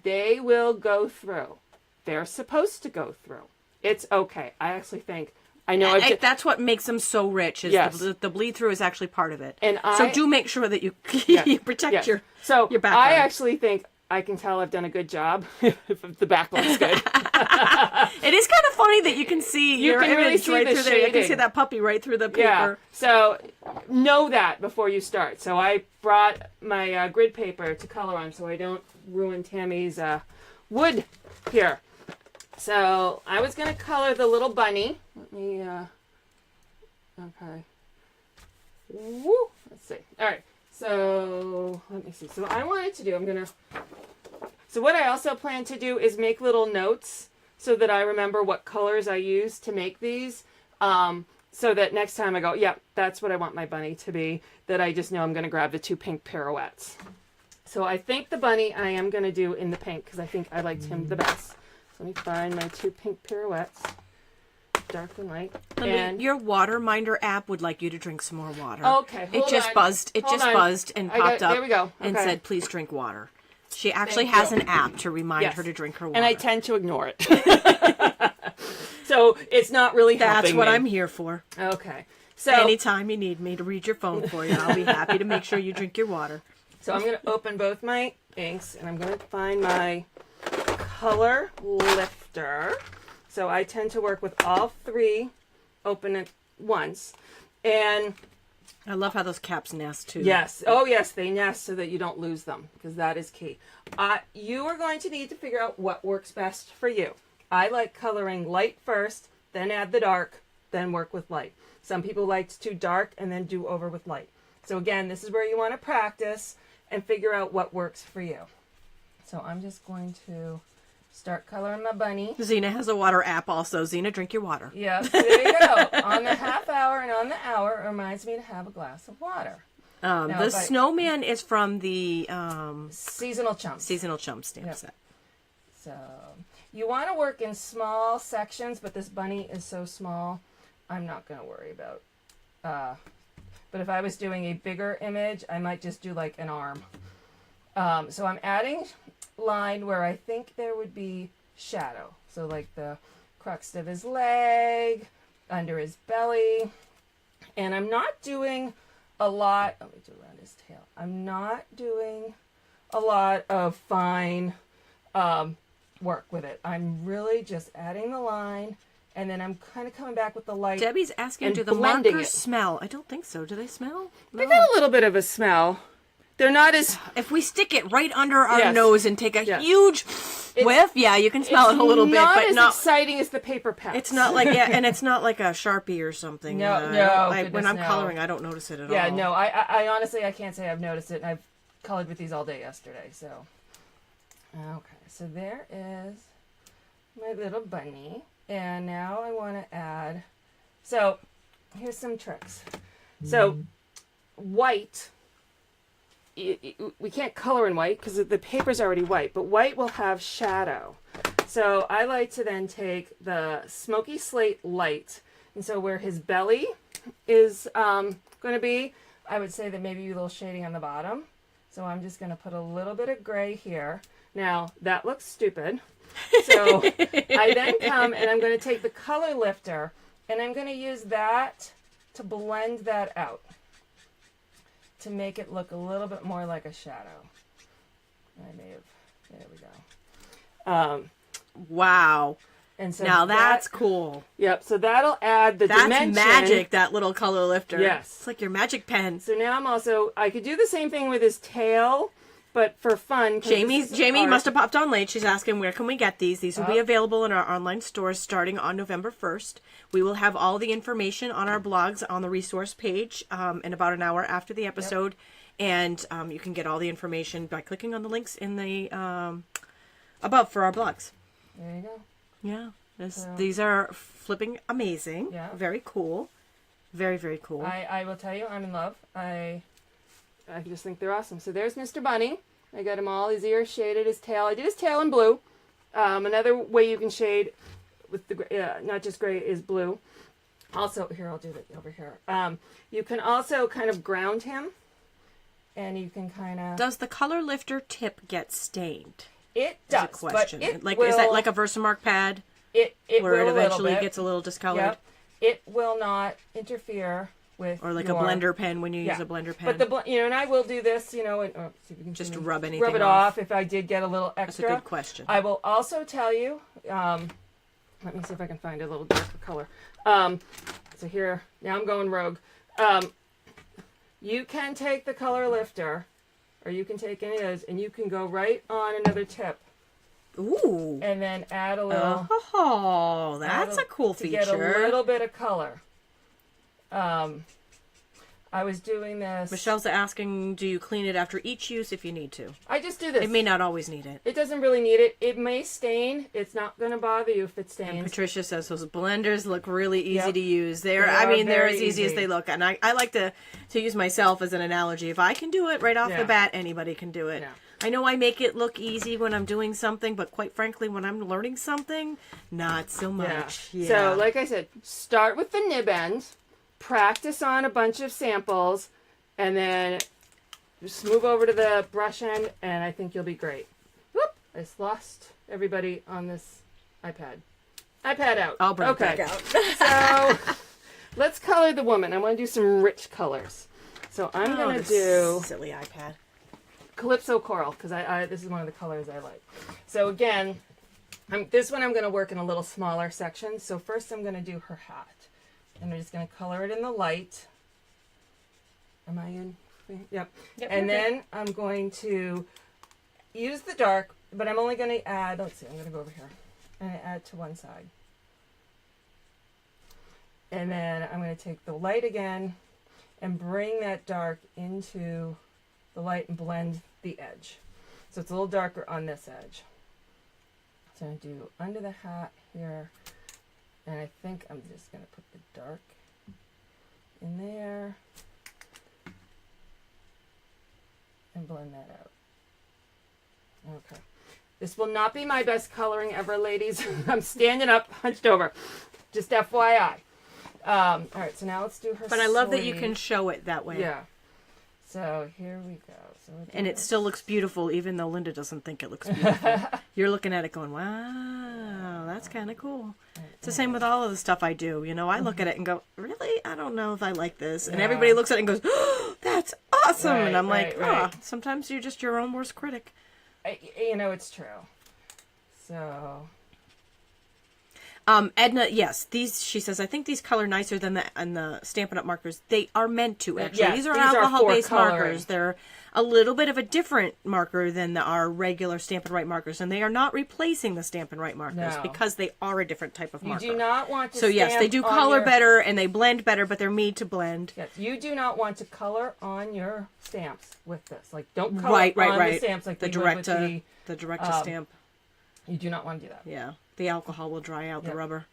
Speaker 2: They will go through. They're supposed to go through. It's okay. I actually think... I know.
Speaker 1: That's what makes them so rich. Is the bleed through is actually part of it.
Speaker 2: And
Speaker 1: so do make sure that you you protect your background.
Speaker 2: I actually think I can tell I've done a good job if the back looks good.
Speaker 1: It is kind of funny that you can see your image really see right through there. You can see that puppy right through the paper.
Speaker 2: Yeah. So know that before you start. So I brought my grid paper to color on so I don't ruin Tammy's wood here. So I was going to color the little bunny. Let me, okay. Woo! Let's see. All right. So let me see. So I wanted to do, so what I also plan to do is make little notes so that I remember what colors I use to make these. So that next time I go, yeah, that's what I want my bunny to be, that I just know I'm going to grab the two pink pirouettes. So I think the bunny I am going to do in the pink because I think I liked him the best. So let me find my two pink pirouettes, dark and light. And
Speaker 1: your water minder app would like you to drink some more water.
Speaker 2: Okay,
Speaker 1: It just buzzed and popped up.
Speaker 2: There we go.
Speaker 1: And said, "Please drink water." She actually has an app to remind her to drink her water.
Speaker 2: And I tend to ignore it. So it's not really helping
Speaker 1: That's what
Speaker 2: me.
Speaker 1: I'm here for.
Speaker 2: Okay. So
Speaker 1: anytime you need me to read your phone for you, I'll be happy to make sure you drink your water.
Speaker 2: So I'm going to open both my inks and I'm going to find my color lifter. So I tend to work with all three open at once. And
Speaker 1: I love how those caps nest too.
Speaker 2: Yes. Oh yes, they nest so that you don't lose them because that is key. You are going to need to figure out what works best for you. I like coloring light first, then add the dark, then work with light. Some people like to do dark and then do over with light. So again, this is where you want to practice and figure out what works for you. So I'm just going to start coloring my bunny.
Speaker 1: Xena has a water app also. Xena, drink your water.
Speaker 2: Yeah, so there you go. On the half hour and on the hour, it reminds me to have a glass of water.
Speaker 1: The snowman is from the
Speaker 2: Seasonal Chumps.
Speaker 1: Seasonal Chumps stamp set.
Speaker 2: So you want to work in small sections, but this bunny is so small, I'm not going to worry about. But if I was doing a bigger image, I might just do like an arm. So I'm adding line where I think there would be shadow. So like the crux of his leg, under his belly. And I'm not doing a lot, let me do around his tail. I'm not doing a lot of fine work with it. I'm really just adding the line, and then I'm kind of coming back with the light.
Speaker 1: Debbie's asking, do the markers smell? I don't think so. Do they smell? No.
Speaker 2: They got a little bit of a smell. They're not as...
Speaker 1: If we stick it right under our nose and take a huge whiff, you can smell it a little bit, but
Speaker 2: not as exciting as the paper packs.
Speaker 1: It's not like, and it's not like a Sharpie or something. When I'm coloring, I don't notice it at all.
Speaker 2: Yeah, no, I honestly, I can't say I've noticed it. I've colored with these all day yesterday, so. Okay, so there is my little bunny, and now I want to add, so here's some tricks. So, white... we can't color in white because the paper's already white, but white will have shadow. So I like to then take the smoky slate light, and so where his belly is going to be, I would say that maybe a little shading on the bottom. So I'm just going to put a little bit of gray here. Now that looks stupid. So I then come and I'm going to take the color lifter and I'm going to use that to blend that out, to make it look a little bit more like a shadow. There we go.
Speaker 1: Wow.
Speaker 2: And so
Speaker 1: now that's cool.
Speaker 2: Yep, so that'll add the dimension.
Speaker 1: That's magic, that little color lifter.
Speaker 2: Yes.
Speaker 1: It's like your magic pen.
Speaker 2: So now I could do the same thing with his tail, but for fun.
Speaker 1: Jamie must have popped on late. She's asking, where can we get these? These will be available in our online stores starting on November 1st. We will have all the information on our blogs on the resource page in about an hour after the episode. Yep. And you can get all the information by clicking on the links in the above for our blogs.
Speaker 2: There you go.
Speaker 1: Yeah. These are flipping amazing.
Speaker 2: Yeah.
Speaker 1: Very cool. Very, very cool.
Speaker 2: I will tell you, I'm in love. I just think they're awesome. So there's Mr. Bunny. I got him all, his ears shaded, his tail. I did his tail in blue. Another way you can shade with the not just gray is blue. Also, here, I'll do it over here. You can also kind of ground him, and you can kind of...
Speaker 1: Does the color lifter tip get stained?
Speaker 2: It does.
Speaker 1: That's a question.
Speaker 2: But
Speaker 1: is that like a Versamark pad?
Speaker 2: It
Speaker 1: where
Speaker 2: will
Speaker 1: it eventually
Speaker 2: gets
Speaker 1: a little discolored?
Speaker 2: Yep. It will not interfere with
Speaker 1: or like a blender pen when you use a blender pen.
Speaker 2: But and I will do this, and see if you can
Speaker 1: just rub anything
Speaker 2: rub it off if I did get a little extra.
Speaker 1: That's a good question.
Speaker 2: I will also tell you. Let me see if I can find a little darker color. So here, now I'm going rogue. You can take the color lifter, or you can take any of those, and you can go right on another tip.
Speaker 1: Ooh.
Speaker 2: And then add a little.
Speaker 1: Oh, that's a cool feature.
Speaker 2: To get a little bit of color. I was doing this.
Speaker 1: Michelle's asking, do you clean it after each use if you need to?
Speaker 2: I just do this.
Speaker 1: It may not always need it.
Speaker 2: It doesn't really need it. It may stain. It's not going to bother you if it stains.
Speaker 1: And Patricia says those blenders look really easy to use.
Speaker 2: They're
Speaker 1: as easy as they look. And I like to use myself as an analogy. If I can do it right off the bat, anybody can do it. Yeah. I know I make it look easy when I'm doing something, but quite frankly, when I'm learning something, not so much.
Speaker 2: Yeah. So, like I said, start with the nib end, practice on a bunch of samples, and then just move over to the brush end, and I think you'll be great. Whoop! I just lost everybody on this iPad. iPad out.
Speaker 1: I'll bring it back out.
Speaker 2: So, let's color the woman. I want to do some rich colors. So, I'm going to do...
Speaker 1: Silly iPad.
Speaker 2: Calypso Coral, because this is one of the colors I like. So again, this one I'm going to work in a little smaller section. So first I'm going to do her hat. And I'm just going to color it in the light. Am I in? Yep. And then I'm going to use the dark, but I'm only going to add, let's see, I'm going to go over here. And add to one side. And then I'm going to take the light again and bring that dark into the light and blend the edge. So it's a little darker on this edge. So I'm going to do under the hat here. And I think I'm just going to put the dark in there. And blend that out. Okay. This will not be my best coloring ever, ladies. I'm standing up, hunched over. Just FYI. All right, so now let's do her
Speaker 1: But I love that you
Speaker 2: sleeve.
Speaker 1: can show it that way.
Speaker 2: Yeah. So here we go. So
Speaker 1: And it still looks beautiful, even though Linda doesn't think it looks beautiful. You're looking at it going, wow, that's kind of cool. It's the same with all of the stuff I do. You know, I look at it and go, really? I don't know if I like this. And everybody looks at it and goes, oh, that's awesome.
Speaker 2: Right,
Speaker 1: and I'm like,
Speaker 2: right.
Speaker 1: sometimes you're just your own worst critic.
Speaker 2: You know, it's true. So...
Speaker 1: Edna, yes, she says, I think these color nicer than the Stampin' Up! Markers. They are meant to, actually.
Speaker 2: Yes,
Speaker 1: these are
Speaker 2: these are
Speaker 1: alcohol-based
Speaker 2: for coloring.
Speaker 1: markers. They're a little bit of a different marker than our regular Stampin' Right markers, and they are not replacing the Stampin' Right markers because they are a different type of marker.
Speaker 2: You do not want to
Speaker 1: So yes, they do color better, and they blend better, but they're made to blend.
Speaker 2: Yes, you do not want to color on your stamps with this. Like, don't color on the stamps like
Speaker 1: the
Speaker 2: they would with
Speaker 1: the direct to stamp.
Speaker 2: You do not want to do that.
Speaker 1: Yeah, the alcohol will dry out the rubber.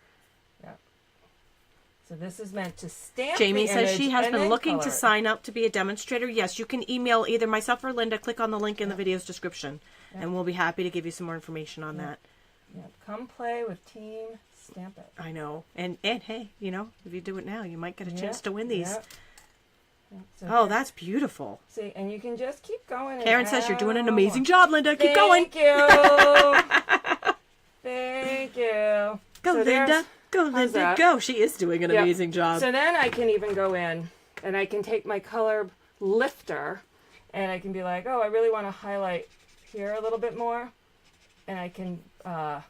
Speaker 2: Yeah. So this is meant to stamp
Speaker 1: Jamie
Speaker 2: the
Speaker 1: says
Speaker 2: image
Speaker 1: she has
Speaker 2: and
Speaker 1: been
Speaker 2: then
Speaker 1: looking
Speaker 2: color
Speaker 1: to
Speaker 2: it.
Speaker 1: sign up to be a demonstrator. Yes, you can email either myself or Linda. Click on the link in the video's description, and we'll be happy to give you some more information on that.
Speaker 2: Yeah. Come play with Team Stamp It.
Speaker 1: I know. And hey, you know, if you do it now, you might get a chance to win these.
Speaker 2: Yeah. So
Speaker 1: Oh, that's beautiful.
Speaker 2: see, and you can just keep going. and
Speaker 1: Karen says you're doing an
Speaker 2: add
Speaker 1: amazing
Speaker 2: more.
Speaker 1: job, Linda. Keep going.
Speaker 2: Thank you. Thank you.
Speaker 1: Go,
Speaker 2: So
Speaker 1: Linda.
Speaker 2: there's-
Speaker 1: Go,
Speaker 2: how's
Speaker 1: Linda.
Speaker 2: that?
Speaker 1: Go. She is doing an
Speaker 2: Yep.
Speaker 1: amazing job.
Speaker 2: So then I can even go in and I can take my color lifter and I can be like, oh, I really want to highlight here a little bit more. And I can, let's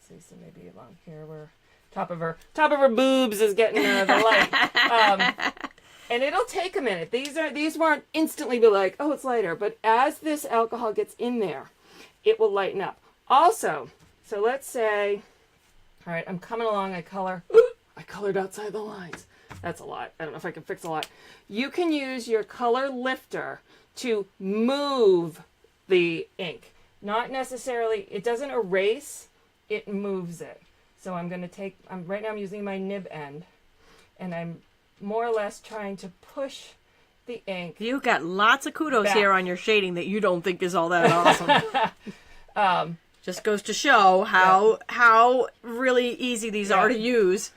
Speaker 2: see, so maybe along here where top of her boobs is getting the light. And it'll take a minute. These won't instantly be like, oh, it's lighter. But as this alcohol gets in there, it will lighten up. Also, so let's say, all right, I'm coming along, I color. Ooh, I colored outside the lines. That's a lot. I don't know if I can fix a lot. You can use your color lifter to move the ink. Not necessarily, it doesn't erase, it moves it. So I'm going to take, right now I'm using my nib end, and I'm more or less trying to push the ink.
Speaker 1: You got lots of kudos here on your shading that you don't think is all that awesome. Just goes to show how really easy these are to use.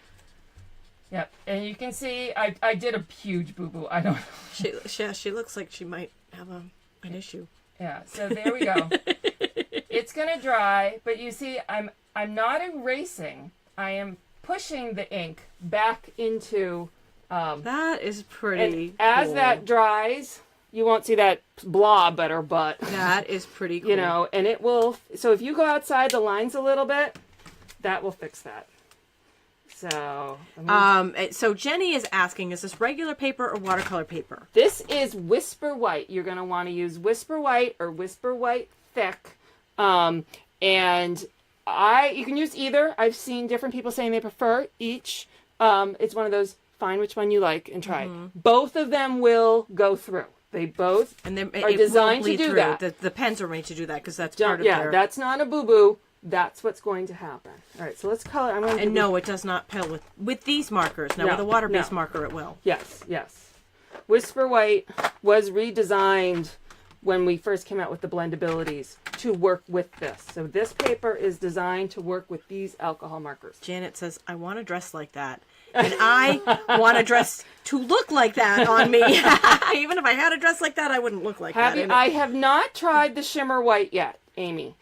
Speaker 2: Yep, and you can see I did a huge boo-boo. I don't know.
Speaker 1: She looks like she might have an issue.
Speaker 2: Yeah, so there we go. It's gonna dry, but you see I'm not erasing. I am pushing the ink back into
Speaker 1: That is pretty
Speaker 2: as
Speaker 1: cool.
Speaker 2: that dries, you won't see that blob at her butt.
Speaker 1: That is pretty cool.
Speaker 2: You know, and it will, so if you go outside the lines a little bit, that will fix that. So,
Speaker 1: so Jenny is asking, is this regular paper or watercolor paper?
Speaker 2: this is Whisper White. You're going to want to use Whisper White or Whisper White Thick. And you can use either. I've seen different people saying they prefer each. It's one of those, find which one you like and try. Both of them will go through. They both
Speaker 1: And
Speaker 2: are designed to do that.
Speaker 1: The pens are made to do that because that's part of their...
Speaker 2: that's not a boo-boo. That's what's going to happen. All right, so let's color. I'm going to
Speaker 1: And no, it does not pill with these markers. Now,
Speaker 2: No,
Speaker 1: with a water-based
Speaker 2: no.
Speaker 1: marker, it will.
Speaker 2: Yes, yes. Whisper White was redesigned when we first came out with the blendabilities to work with this. So this paper is designed to work with these alcohol markers.
Speaker 1: Janet says, I want to dress like that. And I want to dress to look like that on me. Even if I had a dress like that, I wouldn't look like that.
Speaker 2: I have not tried the shimmer white yet, Amy.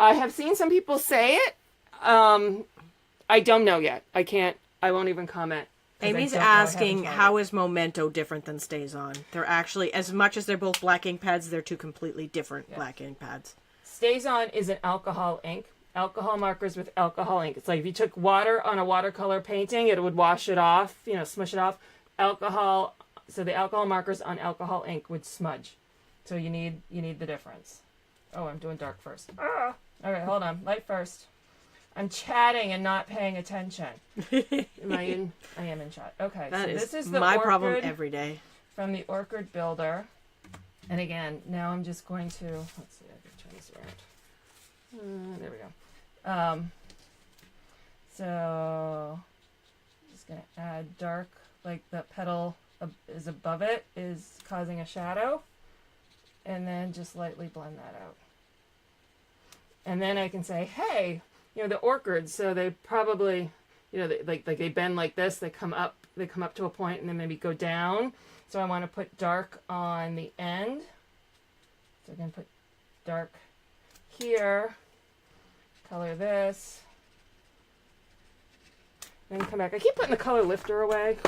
Speaker 2: I have seen some people say it. I don't know yet. I won't even comment.
Speaker 1: Amy's asking, how is Memento different than Stays On? They're actually, as much as they're both black ink pads, they're two completely different black ink pads.
Speaker 2: Stays On is an alcohol ink. Alcohol markers with alcohol ink. It's like if you took water on a watercolor painting, it would wash it off, smush it off. So the alcohol markers on alcohol ink would smudge. So you need the difference. Oh, I'm doing dark first. All right, hold on. Light first. I'm chatting and not paying attention. Am I in? I am in chat. Okay,
Speaker 1: That
Speaker 2: so
Speaker 1: is
Speaker 2: this is the
Speaker 1: my
Speaker 2: orchid
Speaker 1: problem every day.
Speaker 2: from the Orchid Builder. And again, now I'm just going to, let's see, I can turn this around. There we go. So, just going to add dark, like the petal is above it, is causing a shadow. And then just lightly blend that out. And then I can say, hey, you know, the orchids, so they probably, you know, they bend like this, they come up to a point and then maybe go down. So I want to put dark on the end. So I'm going to put dark here, color this, then come back. I keep putting the color lifter away.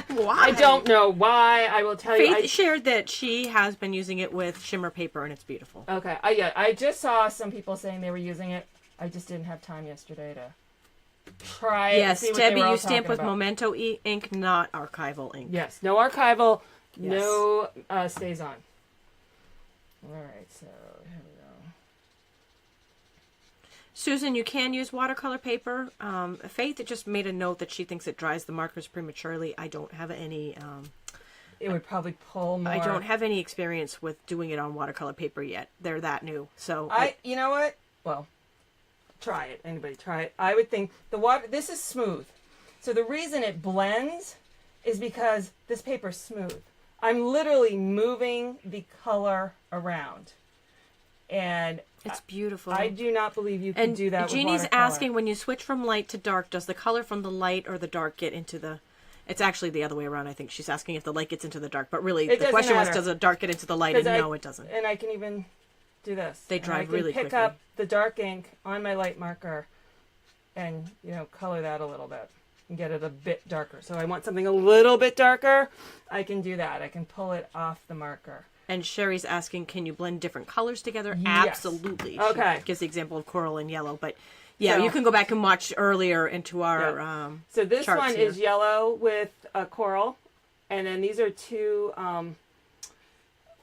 Speaker 1: Why?
Speaker 2: I don't know why. I will tell you.
Speaker 1: Faith shared that she has been using it with shimmer paper and it's beautiful.
Speaker 2: Okay. I just saw some people saying they were using it. I just didn't have time yesterday to try it.
Speaker 1: Yes,
Speaker 2: and see
Speaker 1: Debbie,
Speaker 2: what
Speaker 1: you stamp with
Speaker 2: about.
Speaker 1: Memento ink, not archival ink.
Speaker 2: Yes, no archival,
Speaker 1: Yes.
Speaker 2: no stays on. All right, so here we go.
Speaker 1: Susan, you can use watercolor paper. Faith just made a note that she thinks it dries the markers prematurely. I don't have any.
Speaker 2: It would probably pull more.
Speaker 1: I don't have any experience with doing it on watercolor paper yet. They're that new, so
Speaker 2: you know what? Well, try it. Anybody try it? I would think the water. This is smooth, so the reason it blends is because this paper's smooth. I'm literally moving the color around, and
Speaker 1: it's beautiful.
Speaker 2: I do not believe you can do that.
Speaker 1: Jeannie's
Speaker 2: with watercolor.
Speaker 1: asking, when you switch from light to dark, does the color from the light or the dark get into the? It's actually the other way around. I think she's asking if the light gets into the dark, but really the question was, does the dark get into the light? And no, it doesn't.
Speaker 2: And I can even do this.
Speaker 1: They dry really quickly.
Speaker 2: Pick up the dark ink on my light marker, and color that a little bit and get it a bit darker. So I want something a little bit darker. I can do that. I can pull it off the marker.
Speaker 1: And Sherry's asking, can you blend different colors together?
Speaker 2: Yes.
Speaker 1: Absolutely.
Speaker 2: Okay.
Speaker 1: She gives the example of coral and yellow, but yeah, so, you can go back and watch earlier into our
Speaker 2: so this
Speaker 1: charts
Speaker 2: one
Speaker 1: here.
Speaker 2: is yellow with coral, and then these are two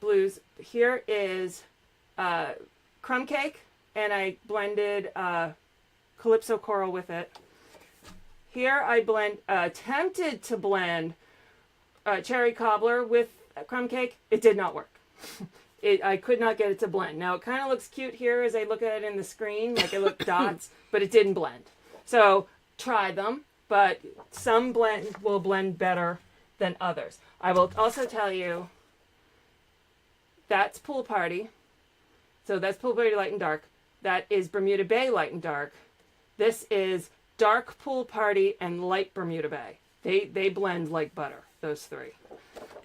Speaker 2: blues. Here is crumb cake, and I blended calypso coral with it. Here I attempted to blend cherry cobbler with crumb cake. It did not work. I could not get it to blend. Now it kind of looks cute here as I look at it in the screen, like it looked dots, but it didn't blend. So try them, but some will blend better than others. I will also tell you that's Pool Party. So that's Pool Party Light and Dark. That is Bermuda Bay Light and Dark. This is Dark Pool Party and Light Bermuda Bay. They blend like butter, those three.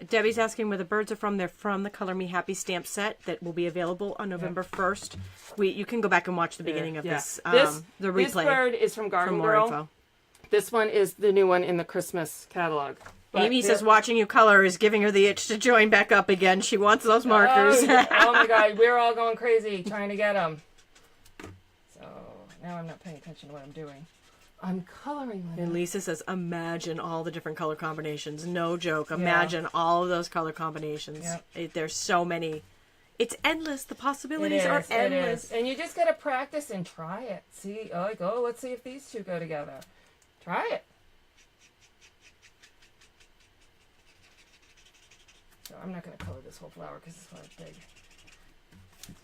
Speaker 1: Debbie's asking where the birds are from. They're from the Color Me Happy stamp set that will be available on November 1st. You can go back and watch the beginning of this the replay.
Speaker 2: This bird is from Garden
Speaker 1: for more
Speaker 2: Girl.
Speaker 1: info.
Speaker 2: This one is the new one in the Christmas catalog. But
Speaker 1: Amy says watching you color is giving her the itch to join back up again. She wants those markers.
Speaker 2: Oh my God, we're all going crazy trying to get them. So now I'm not paying attention to what I'm doing. I'm coloring them.
Speaker 1: And Lisa says, imagine all the different color combinations. No joke. Imagine all of those color combinations. Yep. There's so many. It's endless. The possibilities are endless.
Speaker 2: And you just got to practice and try it. See, let's see if these two go together. Try it. So I'm not going to color this whole flower because this flower's big.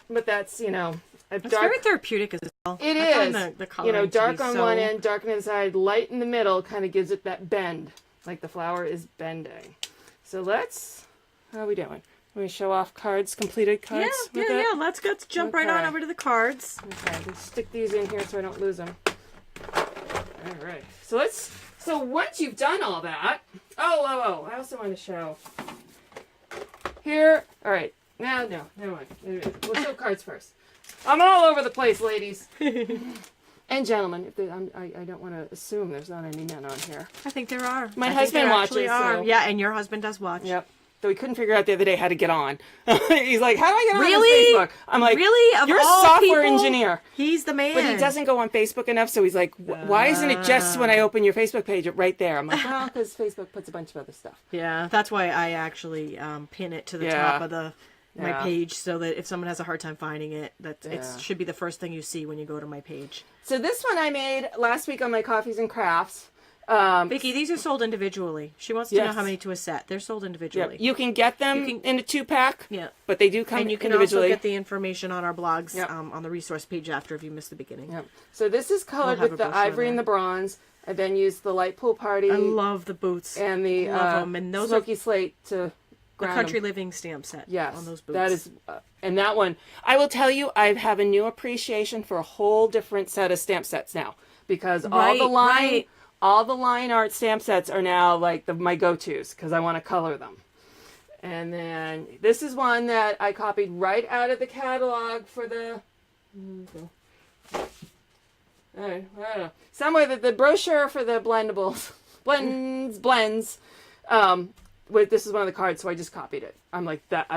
Speaker 2: But that's,
Speaker 1: it's very therapeutic as well.
Speaker 2: It
Speaker 1: is.
Speaker 2: The dark on one end, dark on the side, light in the middle kind of gives it that bend. Like the flower is bending. So how are we doing? Can we show off completed cards?
Speaker 1: Yeah. Let's jump right on over to the cards.
Speaker 2: Okay, let's stick these in here so I don't lose them. All right. So once you've done all that, I also want to show here. All right. No, never mind. We'll show cards first. I'm all over the place, ladies and gentlemen. I don't want to assume there's not any men on here.
Speaker 1: I think there are.
Speaker 2: My husband watches. So.
Speaker 1: Yeah, and your husband does watch.
Speaker 2: Yep. So we couldn't figure out the other day how to get on. He's like, "How do I get on Facebook?" I'm like,
Speaker 1: "Really?
Speaker 2: You're a software engineer.
Speaker 1: He's the man."
Speaker 2: But he doesn't go on Facebook enough, so he's like, "Why isn't it just when I open your Facebook page right there?" I'm like, "Well, because Facebook puts a bunch of other stuff."
Speaker 1: Yeah, that's why I actually pin it to the top of my page, so that if someone has a hard time finding it, it should be the first thing you see when you go to my page.
Speaker 2: So this one I made last week on my Coffees and Crafts.
Speaker 1: Vicki, these are sold individually. She wants to know how many to a set. They're sold individually.
Speaker 2: You can get them in a 2-pack.
Speaker 1: Yeah.
Speaker 2: But they do come
Speaker 1: and you can
Speaker 2: individually.
Speaker 1: also get the information on our blogs on the resource page after if you missed the beginning.
Speaker 2: Yep. So this is colored with the ivory and the bronze. I then used the light pool party.
Speaker 1: I love the boots.
Speaker 2: And the
Speaker 1: and those
Speaker 2: smoky slate to
Speaker 1: the country living stamp set.
Speaker 2: Yes.
Speaker 1: On those boots.
Speaker 2: That is, and that one, I will tell you, I have a new appreciation for a whole different set of stamp sets now. Because all the line art stamp sets are now like my go-tos because I want to color them. And then this is one that I copied right out of the catalog for the I don't know. Somewhere that the brochure for the blendables blends. This is one of the cards, so I just copied it. I'm like that.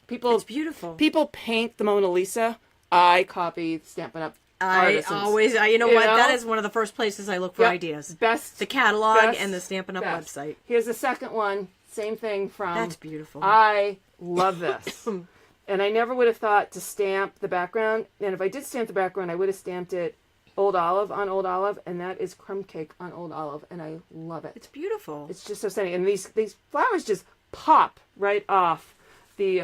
Speaker 2: People.
Speaker 1: It's beautiful.
Speaker 2: People paint the Mona Lisa. I copy Stampin' Up.
Speaker 1: You know what? That is one of the first places I look for ideas. The catalog and the Stampin' Up website.
Speaker 2: Here's the second one. Same thing from.
Speaker 1: That's beautiful.
Speaker 2: I love this. And I never would have thought to stamp the background. And if I did stamp the background, I would have stamped it Old Olive on Old Olive. And that is Crumb Cake on Old Olive. And I love it.
Speaker 1: It's beautiful.
Speaker 2: It's just so stunning. And these flowers just pop right off the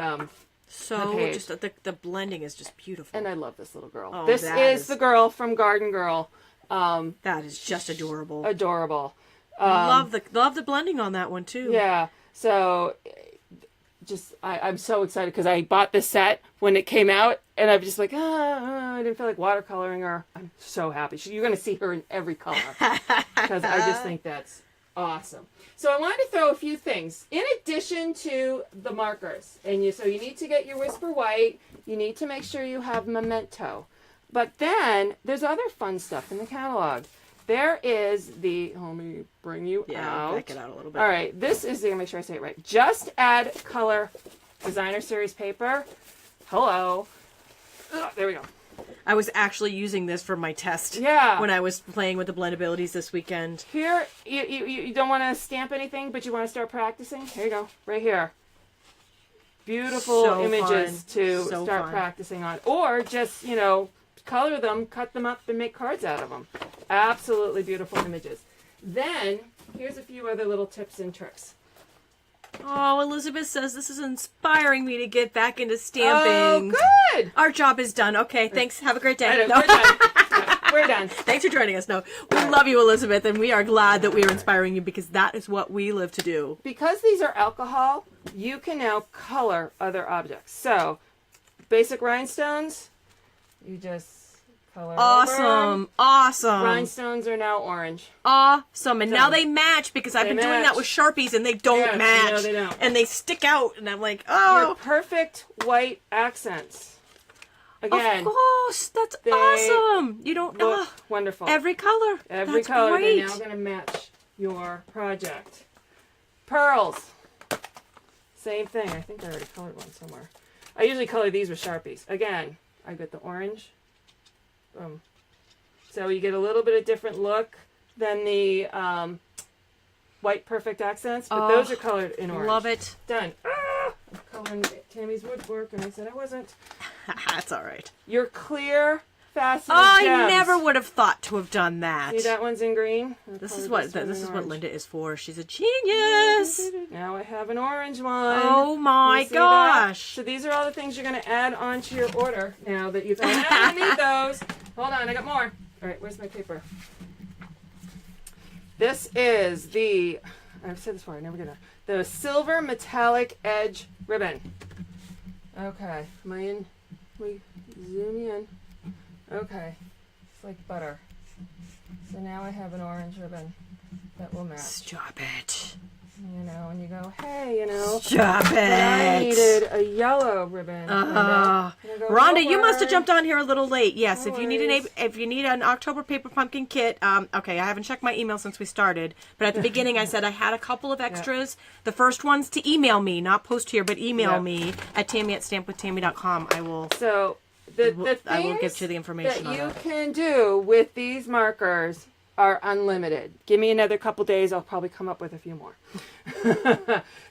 Speaker 1: just the blending is just beautiful.
Speaker 2: And I love this little girl.
Speaker 1: Oh,
Speaker 2: this is the girl from Garden Girl.
Speaker 1: That is just adorable.
Speaker 2: Adorable.
Speaker 1: Love the blending on that one too.
Speaker 2: Yeah. So I'm so excited because I bought this set when it came out and I'm just like, I didn't feel like watercoloring her. I'm so happy. You're going to see her in every color because I just think that's awesome. So I wanted to throw a few things in addition to the markers. So you need to get your Whisper White. You need to make sure you have Memento. But then there's other fun stuff in the catalog. There is let me bring you out.
Speaker 1: Back it out a little bit.
Speaker 2: All right, this is, make sure I say it right. Just Add Color Designer Series paper. Hello. There we go.
Speaker 1: I was actually using this for my test.
Speaker 2: Yeah.
Speaker 1: When I was playing with the blendabilities this weekend.
Speaker 2: Here, you don't want to stamp anything, but you want to start practicing? Here you go, right here. Beautiful images to start practicing on. Or just, color them, cut them up, and make cards out of them. Absolutely beautiful images. Then, here's a few other little tips and tricks.
Speaker 1: Oh, Elizabeth says this is inspiring me to get back into stamping.
Speaker 2: Oh, good.
Speaker 1: Our job is done. Okay, thanks. Have a great day.
Speaker 2: We're done. We're done.
Speaker 1: Thanks for joining us. No, we love you, Elizabeth, and we are glad that we are inspiring you because that is what we live to do.
Speaker 2: Because these are alcohol, you can now color other objects. So, basic rhinestones, you just color over.
Speaker 1: Awesome.
Speaker 2: Rhinestones are now orange.
Speaker 1: Awesome. And now they match because I've been doing that with Sharpies and they don't match.
Speaker 2: No, they don't.
Speaker 1: And they stick out and I'm like, oh.
Speaker 2: Your perfect white accents. Again.
Speaker 1: Of course. That's awesome. You don't
Speaker 2: look wonderful.
Speaker 1: Every color.
Speaker 2: Every color. They're now going to match your project. Pearls. Same thing. I think I already colored one somewhere. I usually color these with Sharpies. Again, I get the orange. So you get a little bit of different look than the white perfect accents, but those are colored in orange.
Speaker 1: Love it.
Speaker 2: Done. I'm coloring Tammy's woodwork, and I said I wasn't.
Speaker 1: That's all right.
Speaker 2: Your clear faceted gems.
Speaker 1: I never would have thought to have done that.
Speaker 2: See, that one's in green.
Speaker 1: This is what Linda is for. She's a genius.
Speaker 2: Now I have an orange one.
Speaker 1: Oh my gosh.
Speaker 2: So these are all the things you're going to add onto your order now that you've I need those. Hold on, I got more. All right, where's my paper? This is I've said this before, I never did the silver metallic edge ribbon. Okay, we zoom in. Okay, it's like butter. So now I have an orange ribbon that will match.
Speaker 1: Stop it.
Speaker 2: And you go, hey,
Speaker 1: Stop it.
Speaker 2: I needed a yellow ribbon.
Speaker 1: Rhonda, you must have jumped on here a little late. Yes, if you need an October paper pumpkin kit, okay, I haven't checked my email since we started, but at the beginning I said I had a couple of extras. The first one's to email me, not post here, but email me at tammy@stampwithtammy.com. I will. So I will get you the information
Speaker 2: that you can do with these markers are unlimited. Give me another couple days, I'll probably come up with a few more.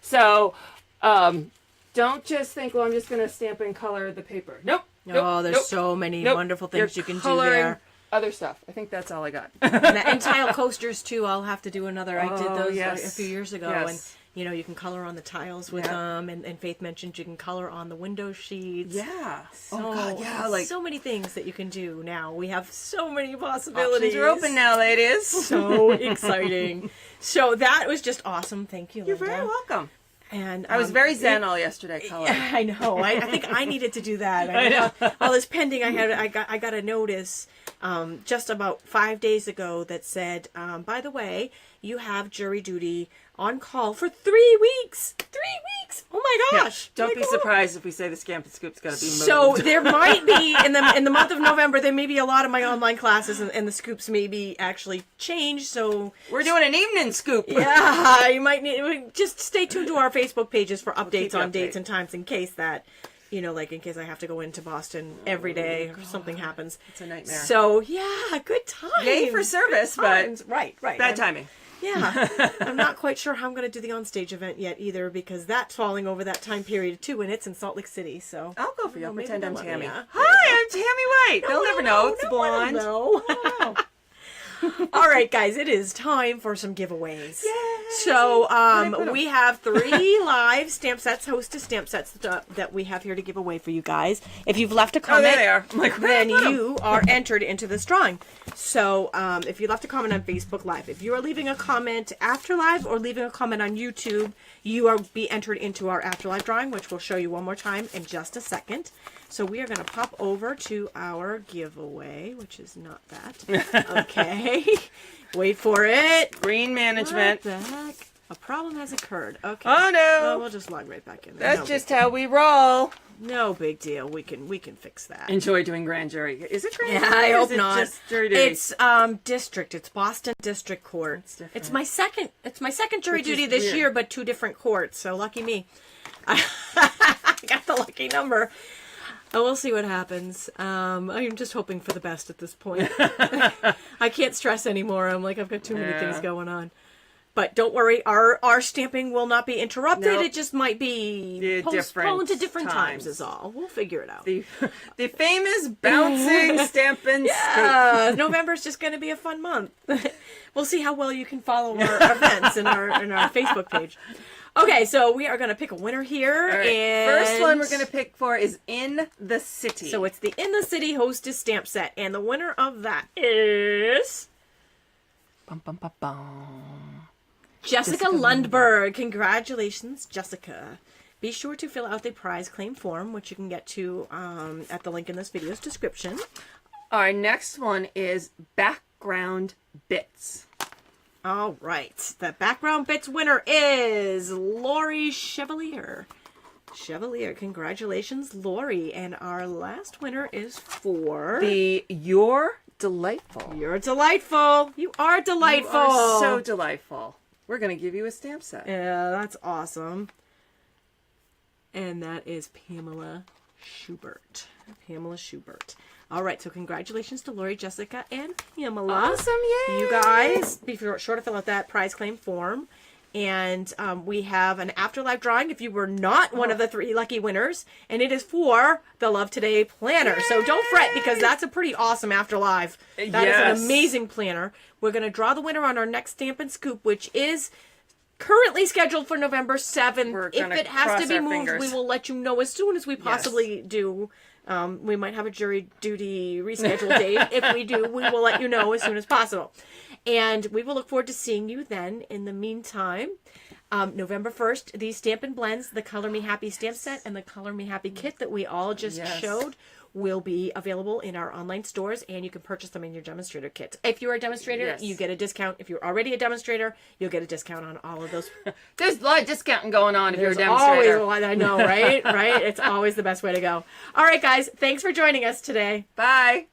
Speaker 2: So don't just think, well, I'm just going to stamp and color the paper. Nope.
Speaker 1: There's so many wonderful things you can do there.
Speaker 2: other stuff. I think that's all I got.
Speaker 1: And tile coasters too. I'll have to do another. I did those
Speaker 2: yes.
Speaker 1: a few years ago,
Speaker 2: Yes.
Speaker 1: and you can color on the tiles with them. And Faith mentioned you can color on the window sheets.
Speaker 2: Yeah.
Speaker 1: So,
Speaker 2: oh God, yeah. Like
Speaker 1: so many things that you can do now. We have so many possibilities.
Speaker 2: options are open now, ladies.
Speaker 1: So exciting. So that was just awesome. Thank you,
Speaker 2: You're
Speaker 1: Linda.
Speaker 2: very welcome.
Speaker 1: And
Speaker 2: I was very zen all yesterday, Cullen.
Speaker 1: I know. I think I needed to do that. I know. All this pending, I got a notice just about 5 days ago that said, by the way, you have jury duty on call for 3 weeks. 3 weeks. Oh my gosh.
Speaker 2: Yeah. Don't be surprised if we say the Scamp and Scoop's got to be moved.
Speaker 1: So there might be in the month of November, there may be a lot of my online classes and the scoops may be actually changed. So
Speaker 2: we're doing an evening scoop.
Speaker 1: Yeah, you might need just stay tuned to our Facebook pages for updates on dates and times in case that. Like in case I have to go into Boston every day or something happens.
Speaker 2: It's a nightmare.
Speaker 1: So, yeah, good time.
Speaker 2: Yay for service, but
Speaker 1: right.
Speaker 2: Bad timing.
Speaker 1: Yeah. I'm not quite sure how I'm going to do the onstage event yet either because that's falling over that time period too, and it's in Salt Lake City. So
Speaker 2: I'll go for you. I'll pretend I'm Tammy.
Speaker 1: Yeah.
Speaker 2: Hi, I'm Tammy White. They'll never know. It's blonde.
Speaker 1: No. All right, guys, it is time for some giveaways.
Speaker 2: Yay!
Speaker 1: So we have 3 live stamp sets, hostess stamp sets that we have here to give away for you guys. If you've left a comment,
Speaker 2: there they are. I'm like,
Speaker 1: then you are entered into this drawing. So if you left a comment on Facebook Live, if you are leaving a comment after live or leaving a comment on YouTube, you are be entered into our afterlife drawing, which we'll show you one more time in just a second. So we are going to pop over to our giveaway, which is not that. Okay. Wait for it.
Speaker 2: Green management.
Speaker 1: What the heck? A problem has occurred. Okay.
Speaker 2: Oh, no.
Speaker 1: Well, we'll just log right back in there.
Speaker 2: That's
Speaker 1: No
Speaker 2: just
Speaker 1: big
Speaker 2: how we roll.
Speaker 1: deal. No big deal. We can fix that.
Speaker 2: Enjoy doing grand jury. Is it grand
Speaker 1: Yeah,
Speaker 2: jury?
Speaker 1: I
Speaker 2: or
Speaker 1: hope
Speaker 2: is it
Speaker 1: not.
Speaker 2: Just jury duty?
Speaker 1: It's district. It's Boston District Court.
Speaker 2: It's different.
Speaker 1: It's my second jury
Speaker 2: Which is
Speaker 1: duty this
Speaker 2: weird.
Speaker 1: year, but 2 different courts. So lucky me. I got the lucky number. Oh, we'll see what happens. I'm just hoping for the best at this point. I can't stress anymore. I'm like, I've got too many things going on. But don't worry, our stamping will not be interrupted.
Speaker 2: Nope.
Speaker 1: It just might be postponed to different times
Speaker 2: times.
Speaker 1: is all. We'll figure it out.
Speaker 2: The famous bouncing Stampin' Scoop.
Speaker 1: November's just going to be a fun month. We'll see how well you can follow our events in our Facebook page. Okay, so we are going to pick a winner here.
Speaker 2: All right.
Speaker 1: And
Speaker 2: First one we're going to pick for is In the City.
Speaker 1: So it's the In the City Hostess stamp set. And the winner of that is
Speaker 2: Bum, bum, bum, bum.
Speaker 1: Jessica Lundberg. Congratulations, Jessica. Be sure to fill out the prize claim form, which you can get to at the link in this video's description.
Speaker 2: Our next one is Background Bits.
Speaker 1: All right. The background bits winner is Lori Chevalier. Congratulations, Lori. And our last winner is for
Speaker 2: The You're Delightful.
Speaker 1: You're delightful. You are delightful.
Speaker 2: You are so delightful. We're going to give you a stamp set.
Speaker 1: Yeah, that's awesome. And that is Pamela Schubert. All right, so congratulations to Lori, Jessica, and Pamela.
Speaker 2: Awesome, yay!
Speaker 1: You guys, be sure to fill out that prize claim form. And we have an afterlife drawing if you were not one of the 3 lucky winners. And it is for the Love Today planner. Yay! So don't fret because that's a pretty awesome afterlife. That is an amazing planner. We're going to draw the winner on our next Stampin' Scoop, which is currently scheduled for November 7th. If it has to be moved, we will let you know as soon as we possibly do. We might have a jury duty reschedule date. If we do, we will let you know as soon as possible. And we will look forward to seeing you then. In the meantime, November 1st, these Stampin' Blends, the Color Me Happy stamp set and the Color Me Happy kit that we all just showed will be available in our online stores, and you can purchase them in your demonstrator kit. If you're a demonstrator, you get a discount. If you're already a demonstrator, you'll get a discount on all of those.
Speaker 2: There's a lot of discounting going on if you're a demonstrator.
Speaker 1: Always a lot, I know, right? Right? It's always the best way to go. All right, guys. Thanks for joining us today.
Speaker 2: Bye.